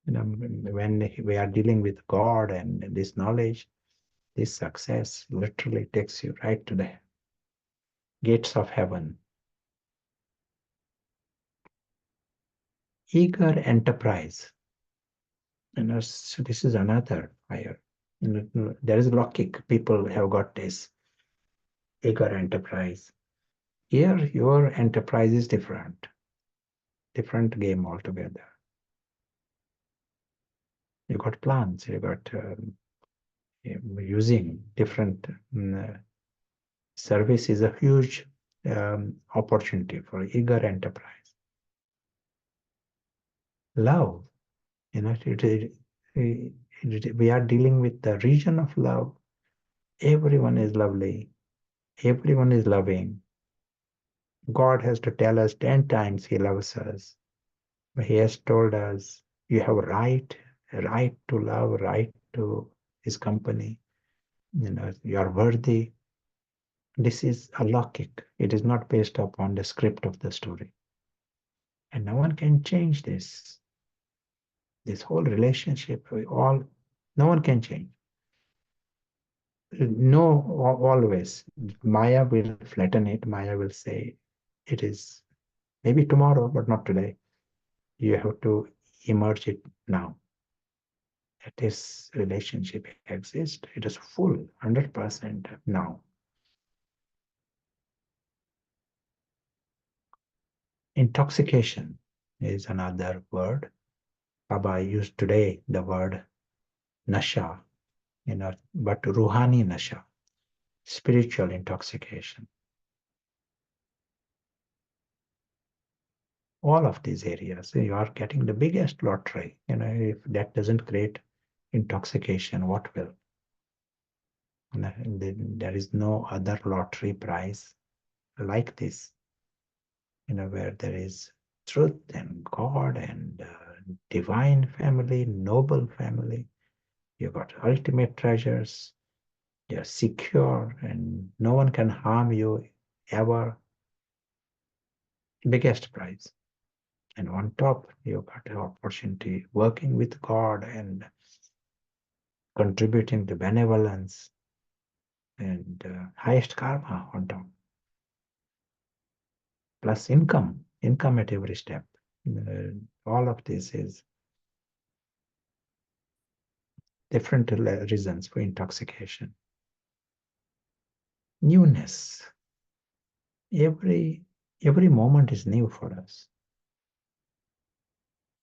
When we are dealing with God and this knowledge, this success literally takes you right to the gates of heaven. Eager enterprise. So this is another fire. There is Laukic. People have got this eager enterprise. Here, your enterprise is different game altogether. You got plants, you got using different service is a huge opportunity for eager enterprise. Love, we are dealing with the region of love. Everyone is lovely. Everyone is loving. God has to tell us 10 times He loves us. He has told us, you have right to love, right to His company. You are worthy. This is alaukic. It is not based upon the script of the story. And no one can change this. This whole relationship, no one can change. No, always. Maya will flatten it. Maya will say, it is maybe tomorrow, but not today. You have to emerge it now. That this relationship exists. It is full, 100% now. Intoxication is another word. Baba used today the word nasha, but ruhani nasha, spiritual intoxication. All of these areas, you are getting the biggest lottery. If that doesn't create intoxication, what will? There is no other lottery prize like this, where there is truth and God and divine family, noble family. You got ultimate treasures. You're secure and no one can harm you ever. Biggest prize. And on top, you got the opportunity working with God and contributing to benevolence and highest karma on top. Plus income at every step. All of this is different reasons for intoxication. Newness. Every moment is new for us.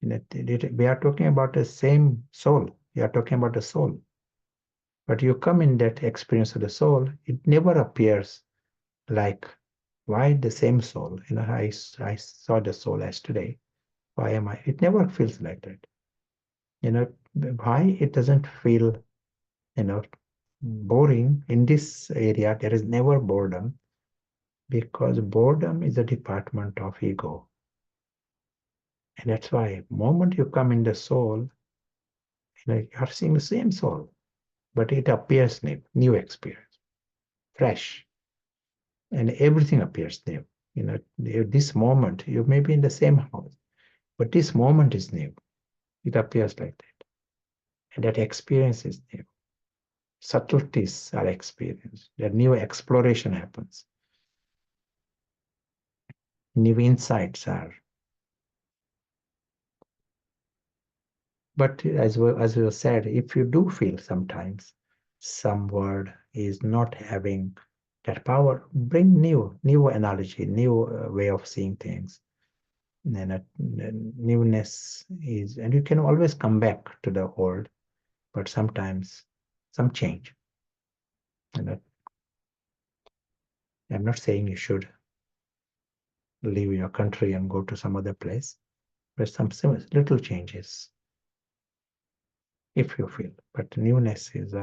We are talking about the same soul. We are talking about the soul. But you come in that experience of the soul, it never appears like, why the same soul? I saw the soul yesterday. Why am I? It never feels like that. Why it doesn't feel, boring in this area? There is never boredom because boredom is a department of ego. And that's why moment you come in the soul, you are seeing the same soul, but it appears new experience, fresh, and everything appears new. This moment, you may be in the same house, but this moment is new. It appears like that. And that experience is new. Subtleties are experienced. That new exploration happens. New insights are. But as we said, if you do feel sometimes some word is not having that power, bring new analogy, new way of seeing things. And newness is, and you can always come back to the old, but sometimes some change. And I'm not saying you should leave your country and go to some other place, but some little changes, if you feel. But newness is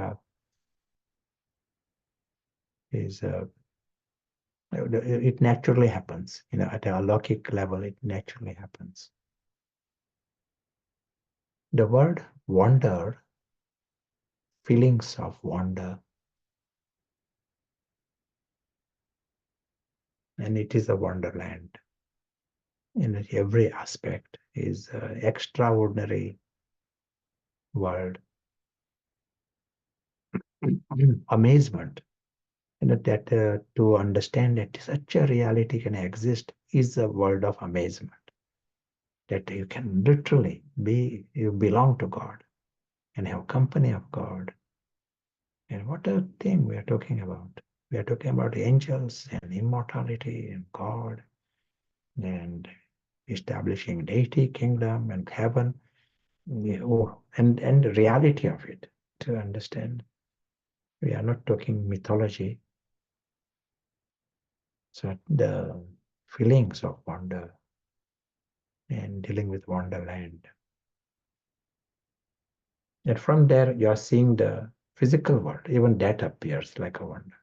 it naturally happens. At a alaukic level, it naturally happens. The word wonder, feelings of wonder, and it is a wonderland. In every aspect is an extraordinary world. Amazement, that to understand that such a reality can exist is a world of amazement. That you can literally you belong to God and have company of God. And what a thing we are talking about. We are talking about angels and immortality and God and establishing deity, kingdom and heaven. and the reality of it to understand. We are not talking mythology. So the feelings of wonder and dealing with wonderland. And from there, you are seeing the physical world. Even that appears like a wonder.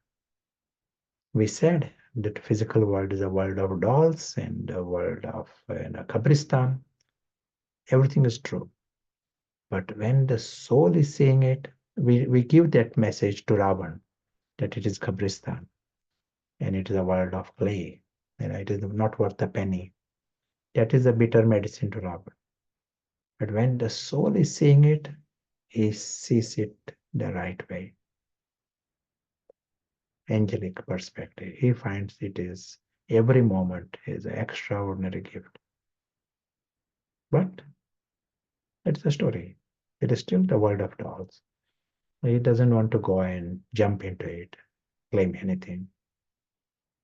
We said that physical world is a world of dolls and a world of Kabristan. Everything is true. But when the soul is seeing it, we give that message to Ravan that it is Kabristan and it is a world of clay and it is not worth a penny. That is a bitter medicine to Ravan. But when the soul is seeing it, he sees it the right way. Angelic perspective. He finds it is every moment is an extraordinary gift. But it's a story. It is still the world of dolls. He doesn't want to go and jump into it, claim anything.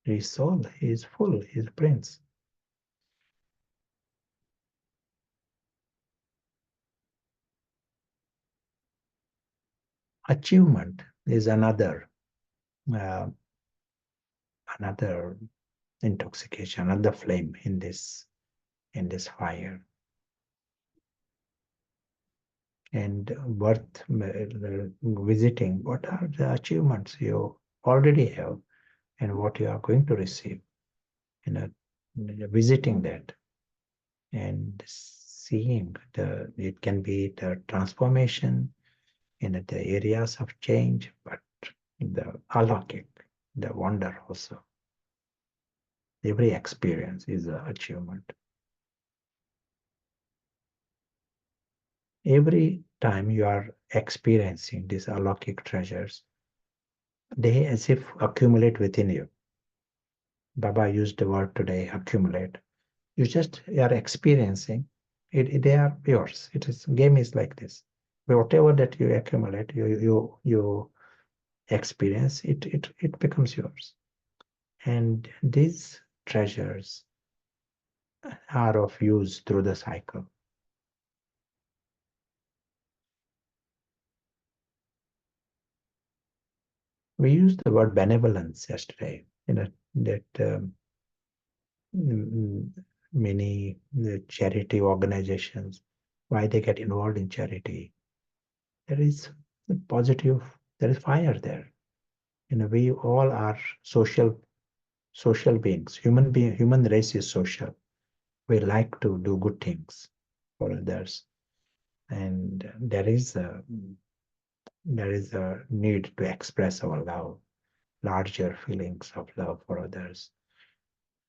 His soul is full, he's a prince. Achievement is another intoxication, another flame in this fire. And worth visiting. What are the achievements you already have and what you are going to receive? Visiting that and seeing it can be the transformation in the areas of change, but the alokik, the wonder also. Every experience is an achievement. Every time you are experiencing these alokik treasures, they as if accumulate within you. Baba used the word today, accumulate. You are experiencing it, they are yours. Game is like this. Whatever that you accumulate, you experience, it becomes yours. And these treasures are of use through the cycle. We used the word benevolence yesterday, that many charity organizations, why they get involved in charity. There is positive, there is fire there. We all are social beings. Human race is social. We like to do good things for others, and there is a need to express our love, larger feelings of love for others,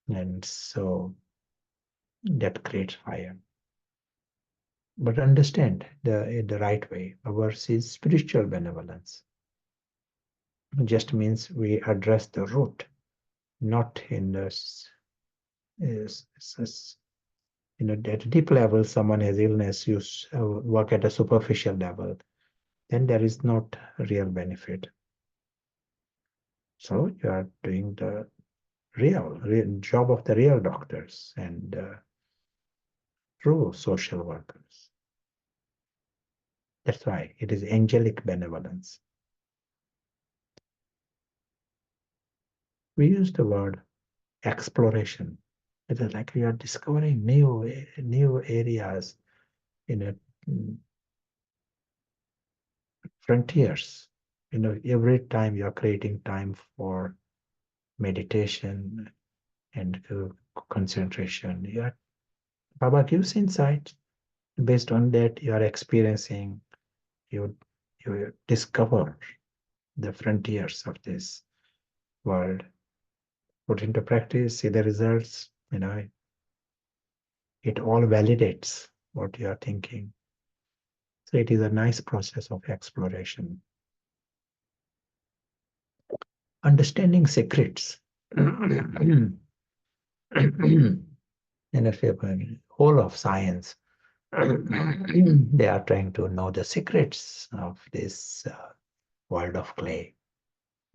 and so that creates fire. But understand the right way. Ours is spiritual benevolence. It just means we address the root, not in this. At a deep level, someone has illness, you work at a superficial level, then there is not real benefit. So you are doing the real job of the real doctors and true social workers. That's why it is angelic benevolence. We use the word exploration. It is like we are discovering new areas frontiers. Every time you are creating time for meditation and concentration. Baba gives insight. Based on that, you are experiencing, you discover the frontiers of this world. Put into practice, see the results, it all validates what you are thinking. So it is a nice process of exploration. Understanding secrets. And whole of science, they are trying to know the secrets of this world of clay.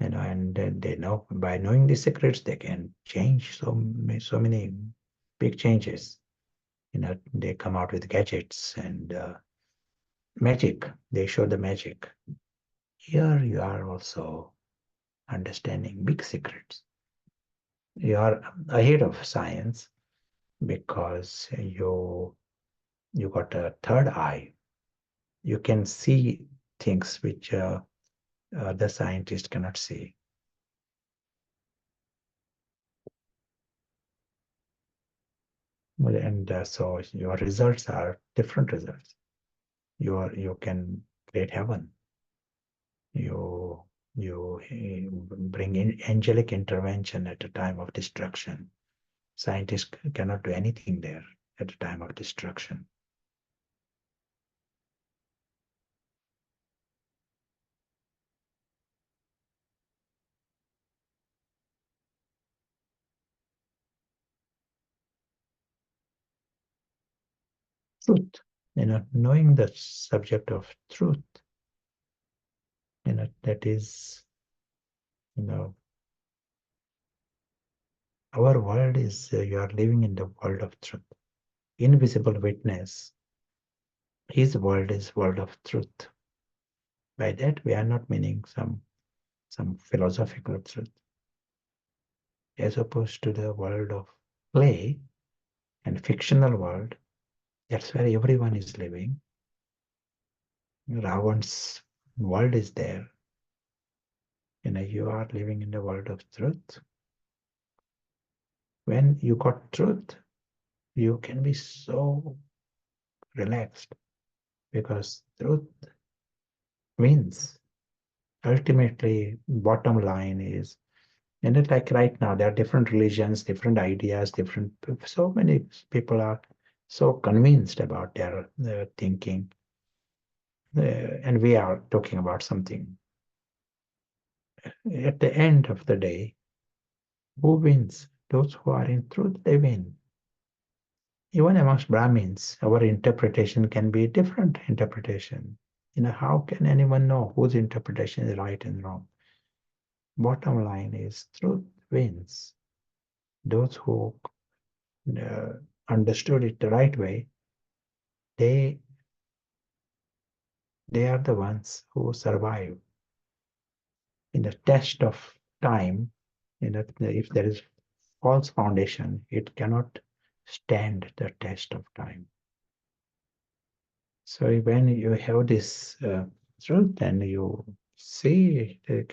And they know by knowing the secrets, they can change so many big changes. They come out with gadgets and magic. They show the magic. Here you are also understanding big secrets. You are ahead of science because you got a third eye. You can see things which the scientist cannot see. And so your results are different results. You can create heaven. You bring in angelic intervention at a time of destruction. Scientists cannot do anything there at a time of destruction. Truth, knowing the subject of truth, that is, our world is, you are living in the world of truth. Invisible witness, his world is world of truth. By that, we are not meaning some philosophical truth. As opposed to the world of play and fictional world, that's where everyone is living. Ravan's world is there. You are living in the world of truth. When you got truth, you can be so relaxed because truth wins. Ultimately, bottom line is, and it's like right now, there are different religions, different ideas, so many people are so convinced about their thinking. And we are talking about something. At the end of the day, who wins? Those who are in truth, they win. Even amongst Brahmins, our interpretation can be a different interpretation. How can anyone know whose interpretation is right and wrong? Bottom line is truth wins. Those who understood it the right way, they are the ones who survive. In the test of time, if there is false foundation, it cannot stand the test of time. So when you have this truth and you see it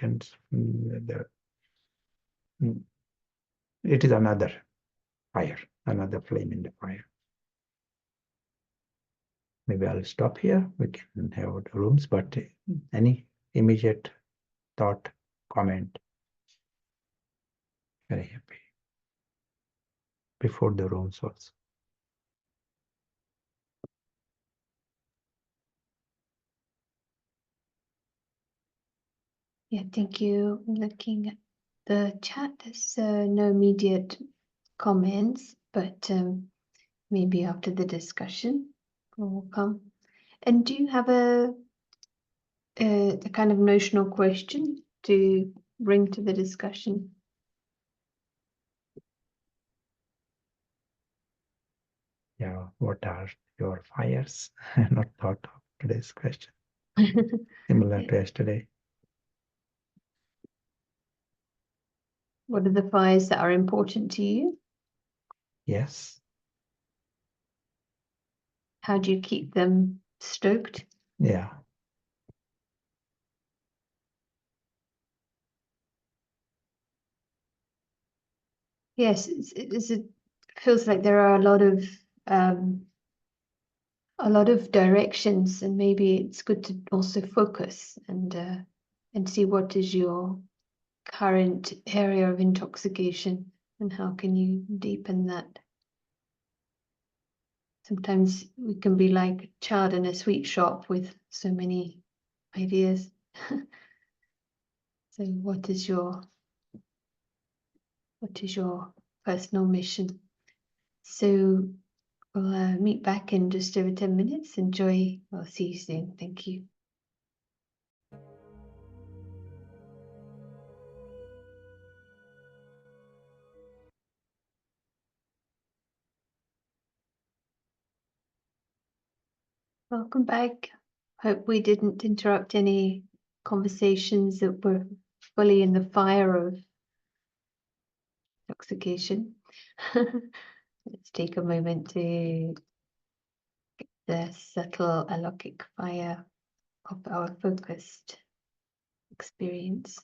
is another fire, another flame in the fire. Maybe I'll stop here. We can have the rooms, but any immediate thought, comment? Very happy. Before the rooms also.
Yeah, thank you. Looking at the chat, there's no immediate comments, but maybe after the discussion will come. And do you have a kind of notional question to bring to the discussion?
Yeah, what are your fires? Not thought of today's question. Similar to yesterday.
What are the fires that are important to you?
Yes.
How do you keep them stoked?
Yeah.
Yes, it feels like there are a lot of directions, and maybe it's good to also focus and see what is your current area of intoxication and how can you deepen that. Sometimes we can be like a child in a sweet shop with so many ideas. So what is your personal mission? So we'll meet back in just over 10 minutes. Enjoy. I'll see you soon. Thank you. Welcome back. Hope we didn't interrupt any conversations that were fully in the fire of intoxication. Let's take a moment to get the subtle alokik fire of our focused experience.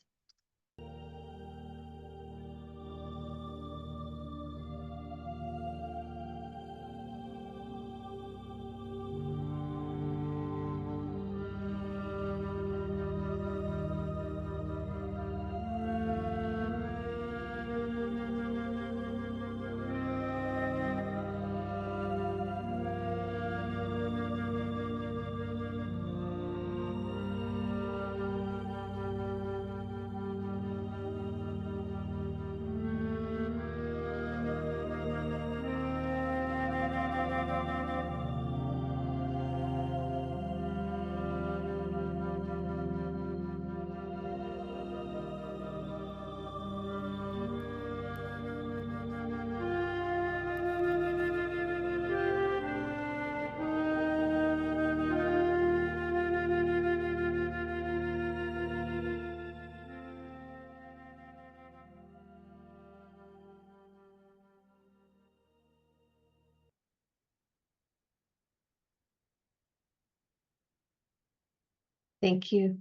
Thank you.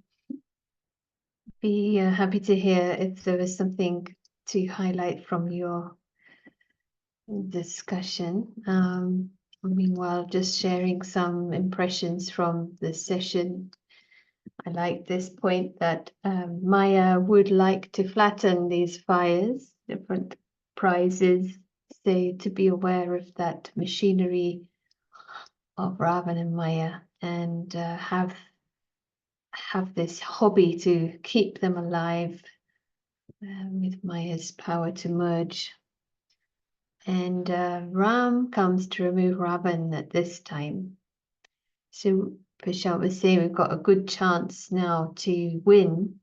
Be happy to hear if there was something to highlight from your discussion. Meanwhile, just sharing some impressions from the session. I like this point that Maya would like to flatten these fires, different prizes, say to be aware of that machinery of Ravan and Maya, and have this hobby to keep them alive with Maya's power to merge. And Ram comes to remove Ravan at this time. So Prashant was saying we've got a good chance now to win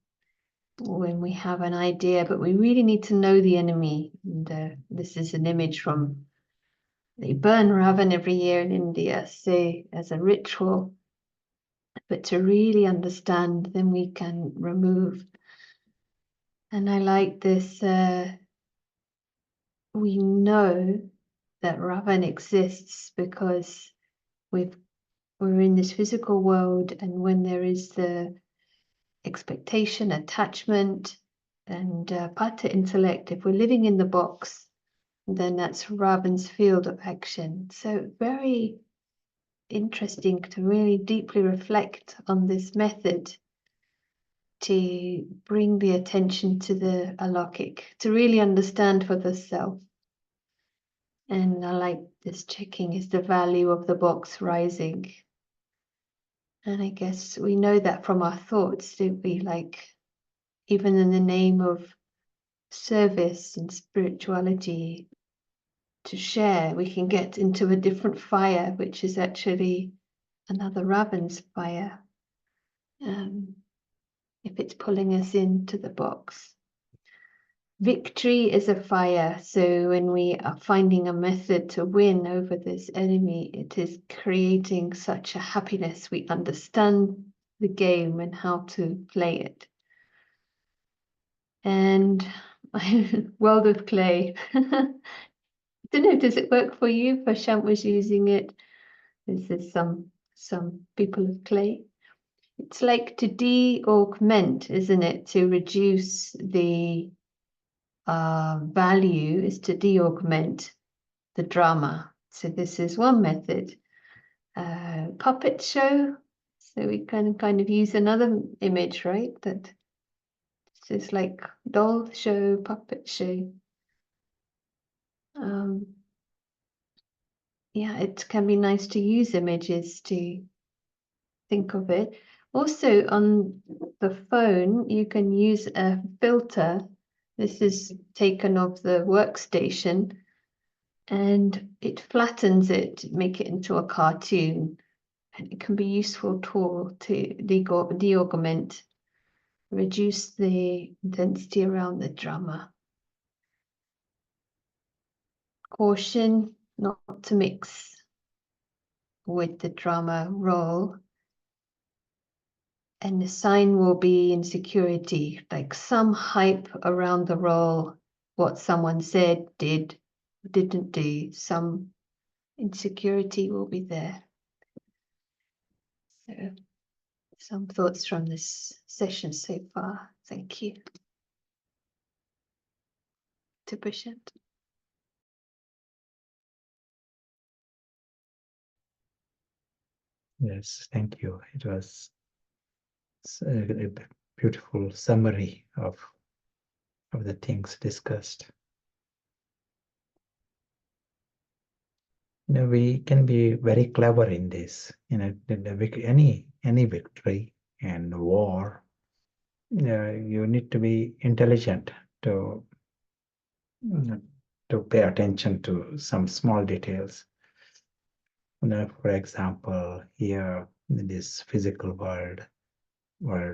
when we have an idea, but we really need to know the enemy. And this is an image from, they burn Ravan every year in India, say as a ritual. But to really understand, then we can remove. And I like this, we know that Ravan exists because we're in this physical world, and when there is the expectation, attachment, and Pata intellect, if we're living in the box, then that's Ravan's field of action. So very interesting to really deeply reflect on this method to bring the attention to the alokik, to really understand for the self. And I like this checking, is the value of the box rising? And I guess we know that from our thoughts, don't we? Like, even in the name of service and spirituality, to share, we can get into a different fire, which is actually another Ravan's fire, if it's pulling us into the box. Victory is a fire, so when we are finding a method to win over this enemy, it is creating such a happiness. We understand the game and how to play it. And World of Clay. I don't know, does it work for you? Prashant was using it. This is some people of clay. It's like to de-augment, isn't it? To reduce the value is to de-augment the drama. So this is one method. Puppet show. So we can kind of use another image, right? That this is like doll show, puppet show. Yeah, it can be nice to use images to think of it. Also on the phone, you can use a filter. This is taken off the workstation, and it flattens it, make it into a cartoon. And it can be a useful tool to de-augment, reduce the intensity around the drama. Caution not to mix with the drama role. And the sign will be insecurity, like some hype around the role, what someone said, did, didn't do, some insecurity will be there. So, some thoughts from this session so far. Thank you. To Prashant.
Yes, thank you. It was a beautiful summary of the things discussed. We can be very clever in this. Any victory and war, you need to be intelligent to pay attention to some small details. For example, here in this physical world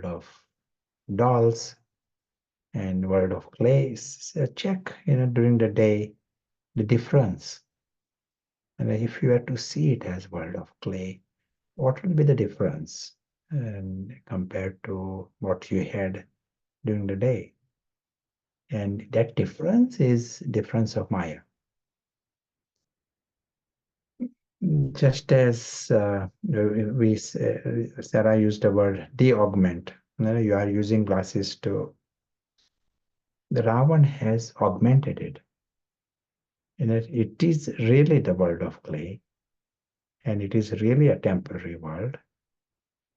of dolls and world of clay, check during the day the difference. And if you were to see it as world of clay, what will be the difference compared to what you had during the day? And that difference is difference of Maya. Just as Sarah used the word de-augment. You are using glasses to. The Ravan has augmented it. And it is really the world of clay, and it is really a temporary world.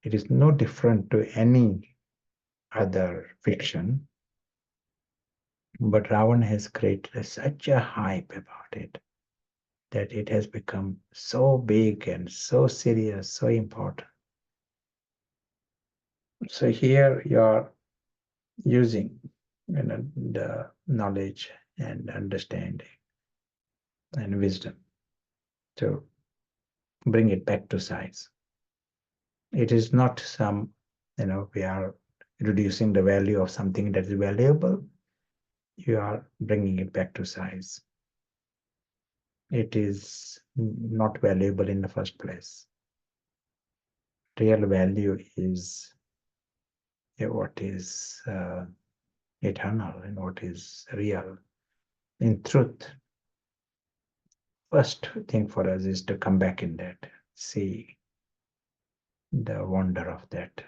It is no different to any other fiction. But Ravan has created such a hype about it that it has become so big and so serious, so important. So here you are using the knowledge and understanding and wisdom to bring it back to size. It is not some, we are reducing the value of something that is valuable. You are bringing it back to size. It is not valuable in the first place. Real value is what is eternal and what is real. In truth, first thing for us is to come back in that, see the wonder of that.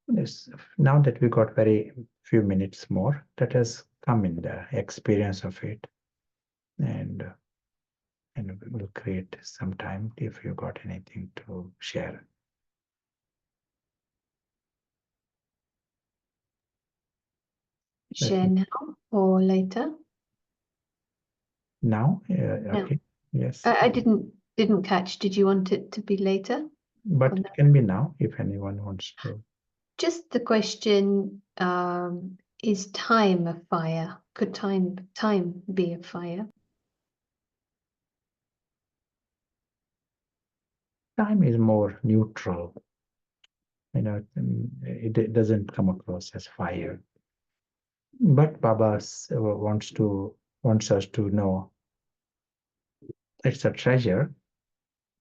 Yes, now that we got very few minutes more, let us come in the experience of it, and we'll create some time if you got anything to share.
Share now or later?
Now, okay, yes.
I didn't catch. Did you want it to be later?
But it can be now if anyone wants to.
Just the question, is time a fire? Could time be a fire?
Time is more neutral. It doesn't come across as fire. But Baba wants us to know it's a treasure.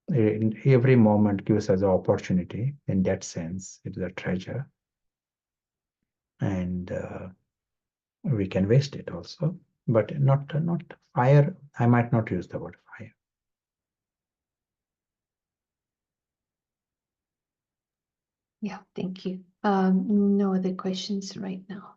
In every moment gives us an opportunity. In that sense, it is a treasure. And we can waste it also, but not fire. I might not use the word fire.
Yeah, thank you. No other questions right now.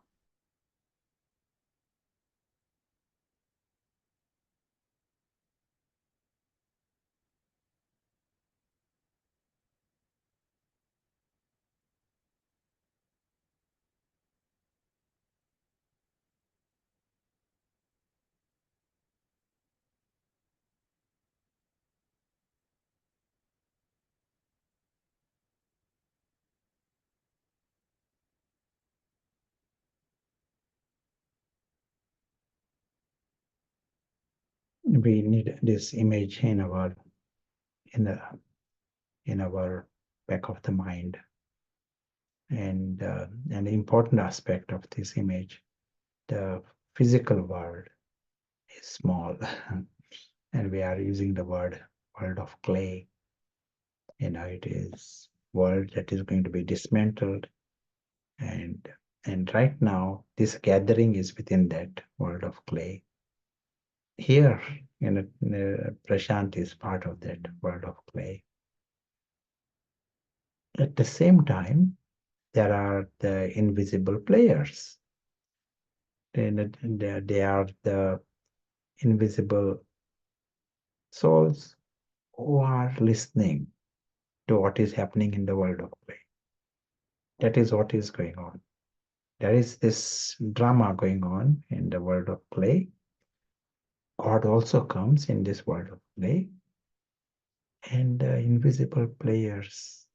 We need this image in our back of the mind, and an important aspect of this image, the physical world is small, and we are using the world of clay. It is world that is going to be dismantled. And right now, this gathering is within that world of clay. Here, Prashant is part of that world of clay. At the same time, there are the invisible players. They are the invisible souls who are listening to what is happening in the world of clay. That is what is going on. There is this drama going on in the world of clay. God also comes in this world of clay, and the invisible players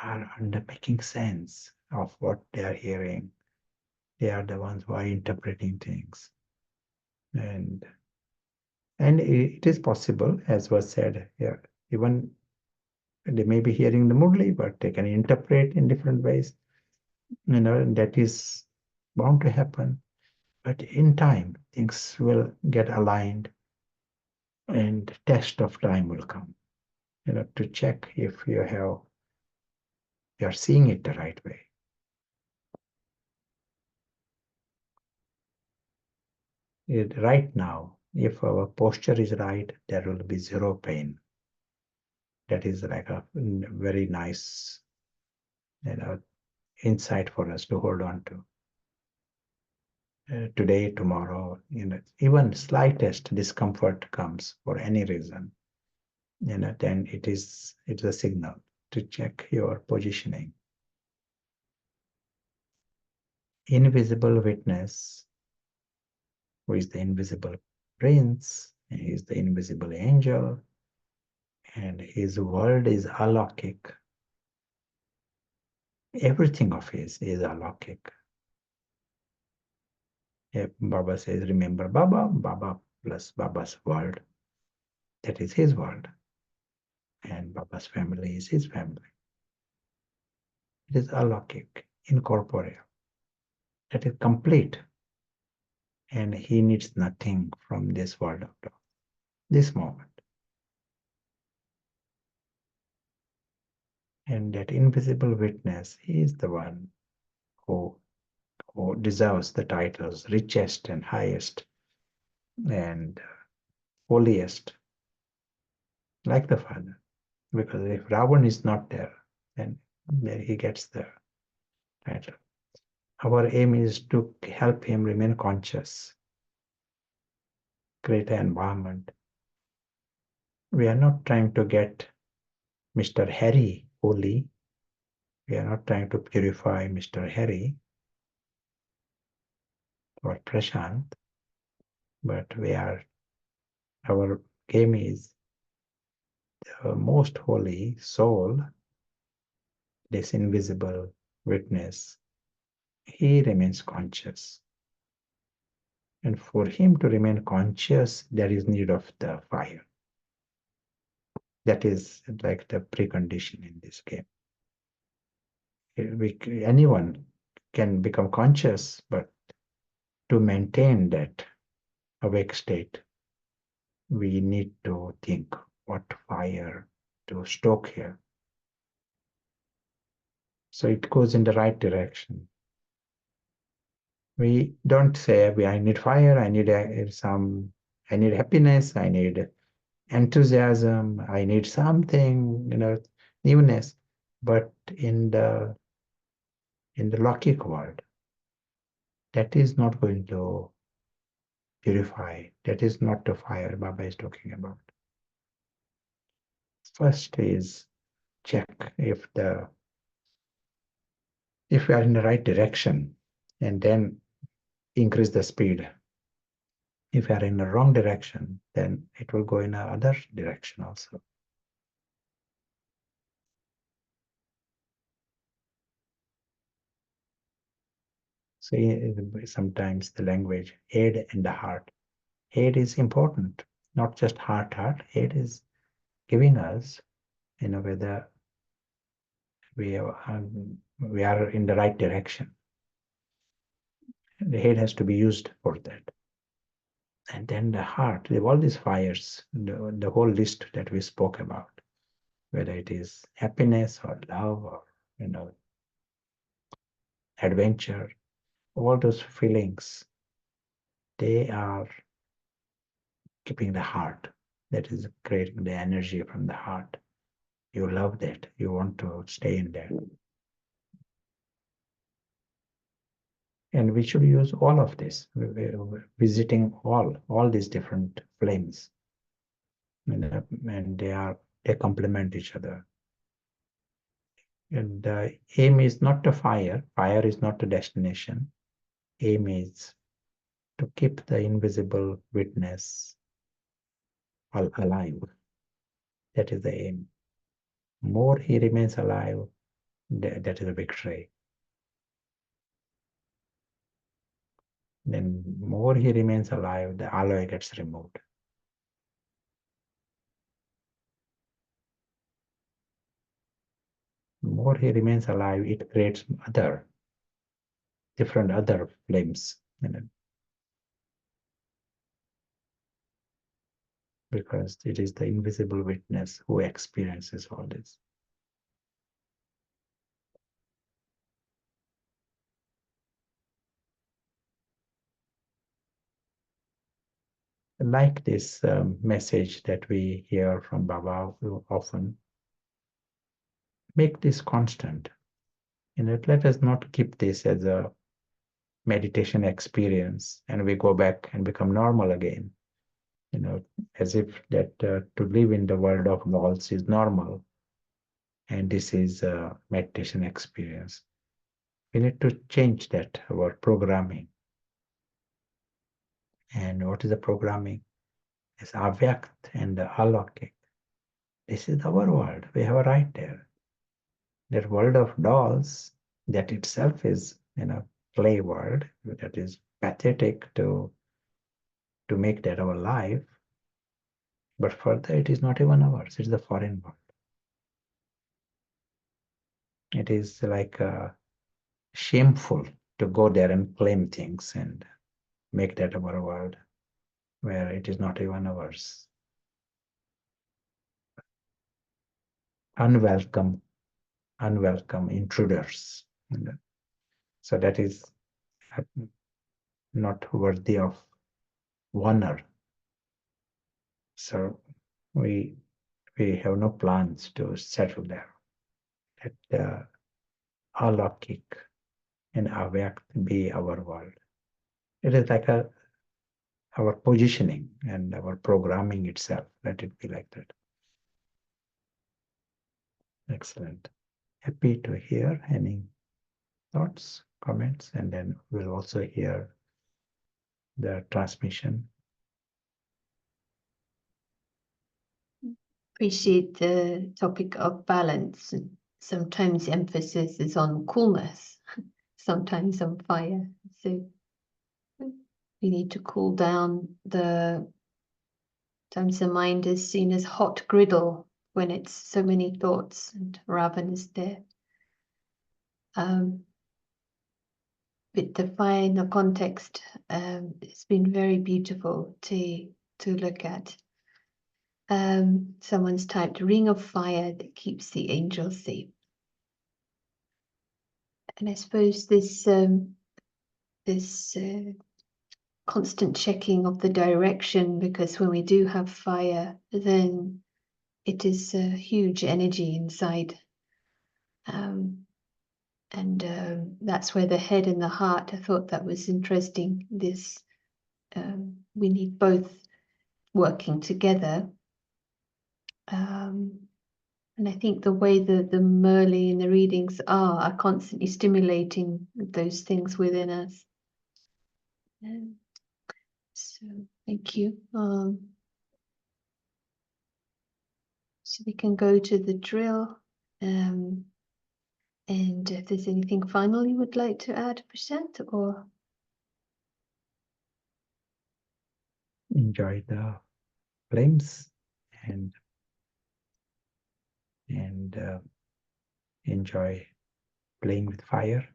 are under making sense of what they are hearing. They are the ones who are interpreting things. And it is possible, as was said here, even they may be hearing the Murli, but they can interpret in different ways. That is bound to happen. But in time, things will get aligned and test of time will come, to check if you are seeing it the right way. Right now, if our posture is right, there will be zero pain. That is like a very nice, insight for us to hold on to. Today, tomorrow, even slightest discomfort comes for any reason, then it's a signal to check your positioning. Invisible witness, who is the invisible prince, he is the invisible angel, and his world is alokik. Everything of his is alokik. If Baba says, remember Baba, Baba plus Baba's world, that is his world. And Baba's family is his family. It is alokik, incorporeal. That is complete. And he needs nothing from this world of love, this moment. And that invisible witness, he is the one who deserves the titles richest and highest and holiest, like the Father. Because if Ravan is not there, then he gets the title. Our aim is to help him remain conscious, create an environment. We are not trying to get Mr. Harry holy. We are not trying to purify Mr. Harry or Prashant, but our aim is the most holy soul, this invisible witness. He remains conscious. And for him to remain conscious, there is need of the fire. That is like the precondition in this game. Anyone can become conscious, but to maintain that awake state, we need to think what fire to stoke here. So it goes in the right direction. We don't say, I need fire, I need happiness, I need enthusiasm, I need something, newness. But in the Lokik world, that is not going to purify. That is not the fire Baba is talking about. First is check if we are in the right direction, and then increase the speed. If we are in the wrong direction, then it will go in another direction also. See, sometimes the language, head and the heart. Head is important, not just heart. Head is giving us, whether we are in the right direction. The head has to be used for that. And then the heart, all these fires, the whole list that we spoke about, whether it is happiness or love or, adventure, all those feelings, they are keeping the heart. That is creating the energy from the heart. You love that. You want to stay in that. And we should use all of this, visiting all these different flames. And they complement each other. And the aim is not to fire. Fire is not the destination. Aim is to keep the invisible witness alive. That is the aim. More he remains alive, that is a victory. Then more he remains alive, the alloy gets removed. More he remains alive, it creates different other flames. Because it is the invisible witness who experiences all this. Like this message that we hear from Baba often, make this constant. Let us not keep this as a meditation experience and we go back and become normal again. As if that to live in the world of dolls is normal and this is a meditation experience. We need to change that, our programming. And what is the programming? It's Avyakt and the Alaukik. This is our world. We have a right there. That world of dolls, that itself is, play world, that is pathetic to make that our life. But further, it is not even ours. It's the foreign world. It is like shameful to go there and claim things and make that our world, where it is not even ours. Unwelcome intruders. So that is not worthy of honor. So we have no plans to settle there. Let Alaukik and Avyakt be our world. It is like our positioning and our programming itself. Let it be like that. Excellent. Happy to hear any thoughts, comments, and then we'll also hear the transmission.
Appreciate the topic of balance. Sometimes emphasis is on coolness, sometimes on fire. So we need to cool down sometimes the mind is seen as hot griddle when it's so many thoughts and Ravan is there. With the fire in the context, it's been very beautiful to look at. Someone's typed ring of fire that keeps the angels safe. And I suppose this constant checking of the direction, because when we do have fire, then it is a huge energy inside. That's where the head and the heart, I thought that was interesting. We need both working together. And I think the way that the Murli and the readings are constantly stimulating those things within us. So thank you. So we can go to the drill. And if there's anything final you would like to add, Prashant, or
Enjoy the flames and enjoy playing with fire.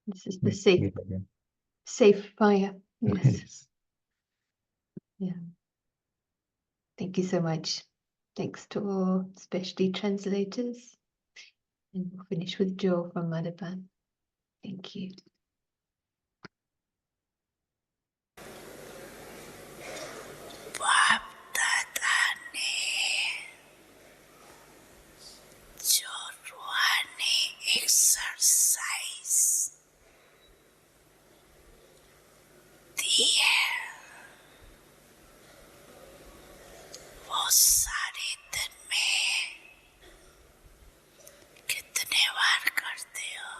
this is the safe fire. Yes.
Yes.
Yeah. Thank you so much. Thanks to all, especially translators. And we'll finish with Joe from Madhavan. Thank you.
Babdadane Jorwani exercise दिए वो सारे दिन में कितने बार करते हो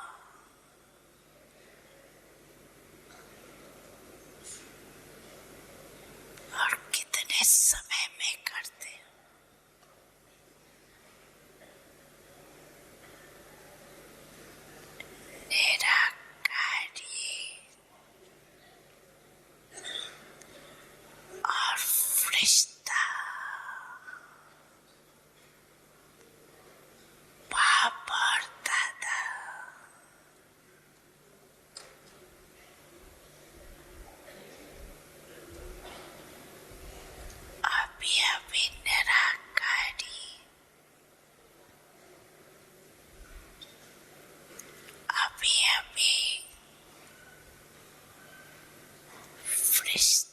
और कितने समय में करते हो निराकारी और फरिश्ता बाप और दादा अभी अभी निराकारी अभी अभी फरिश्ता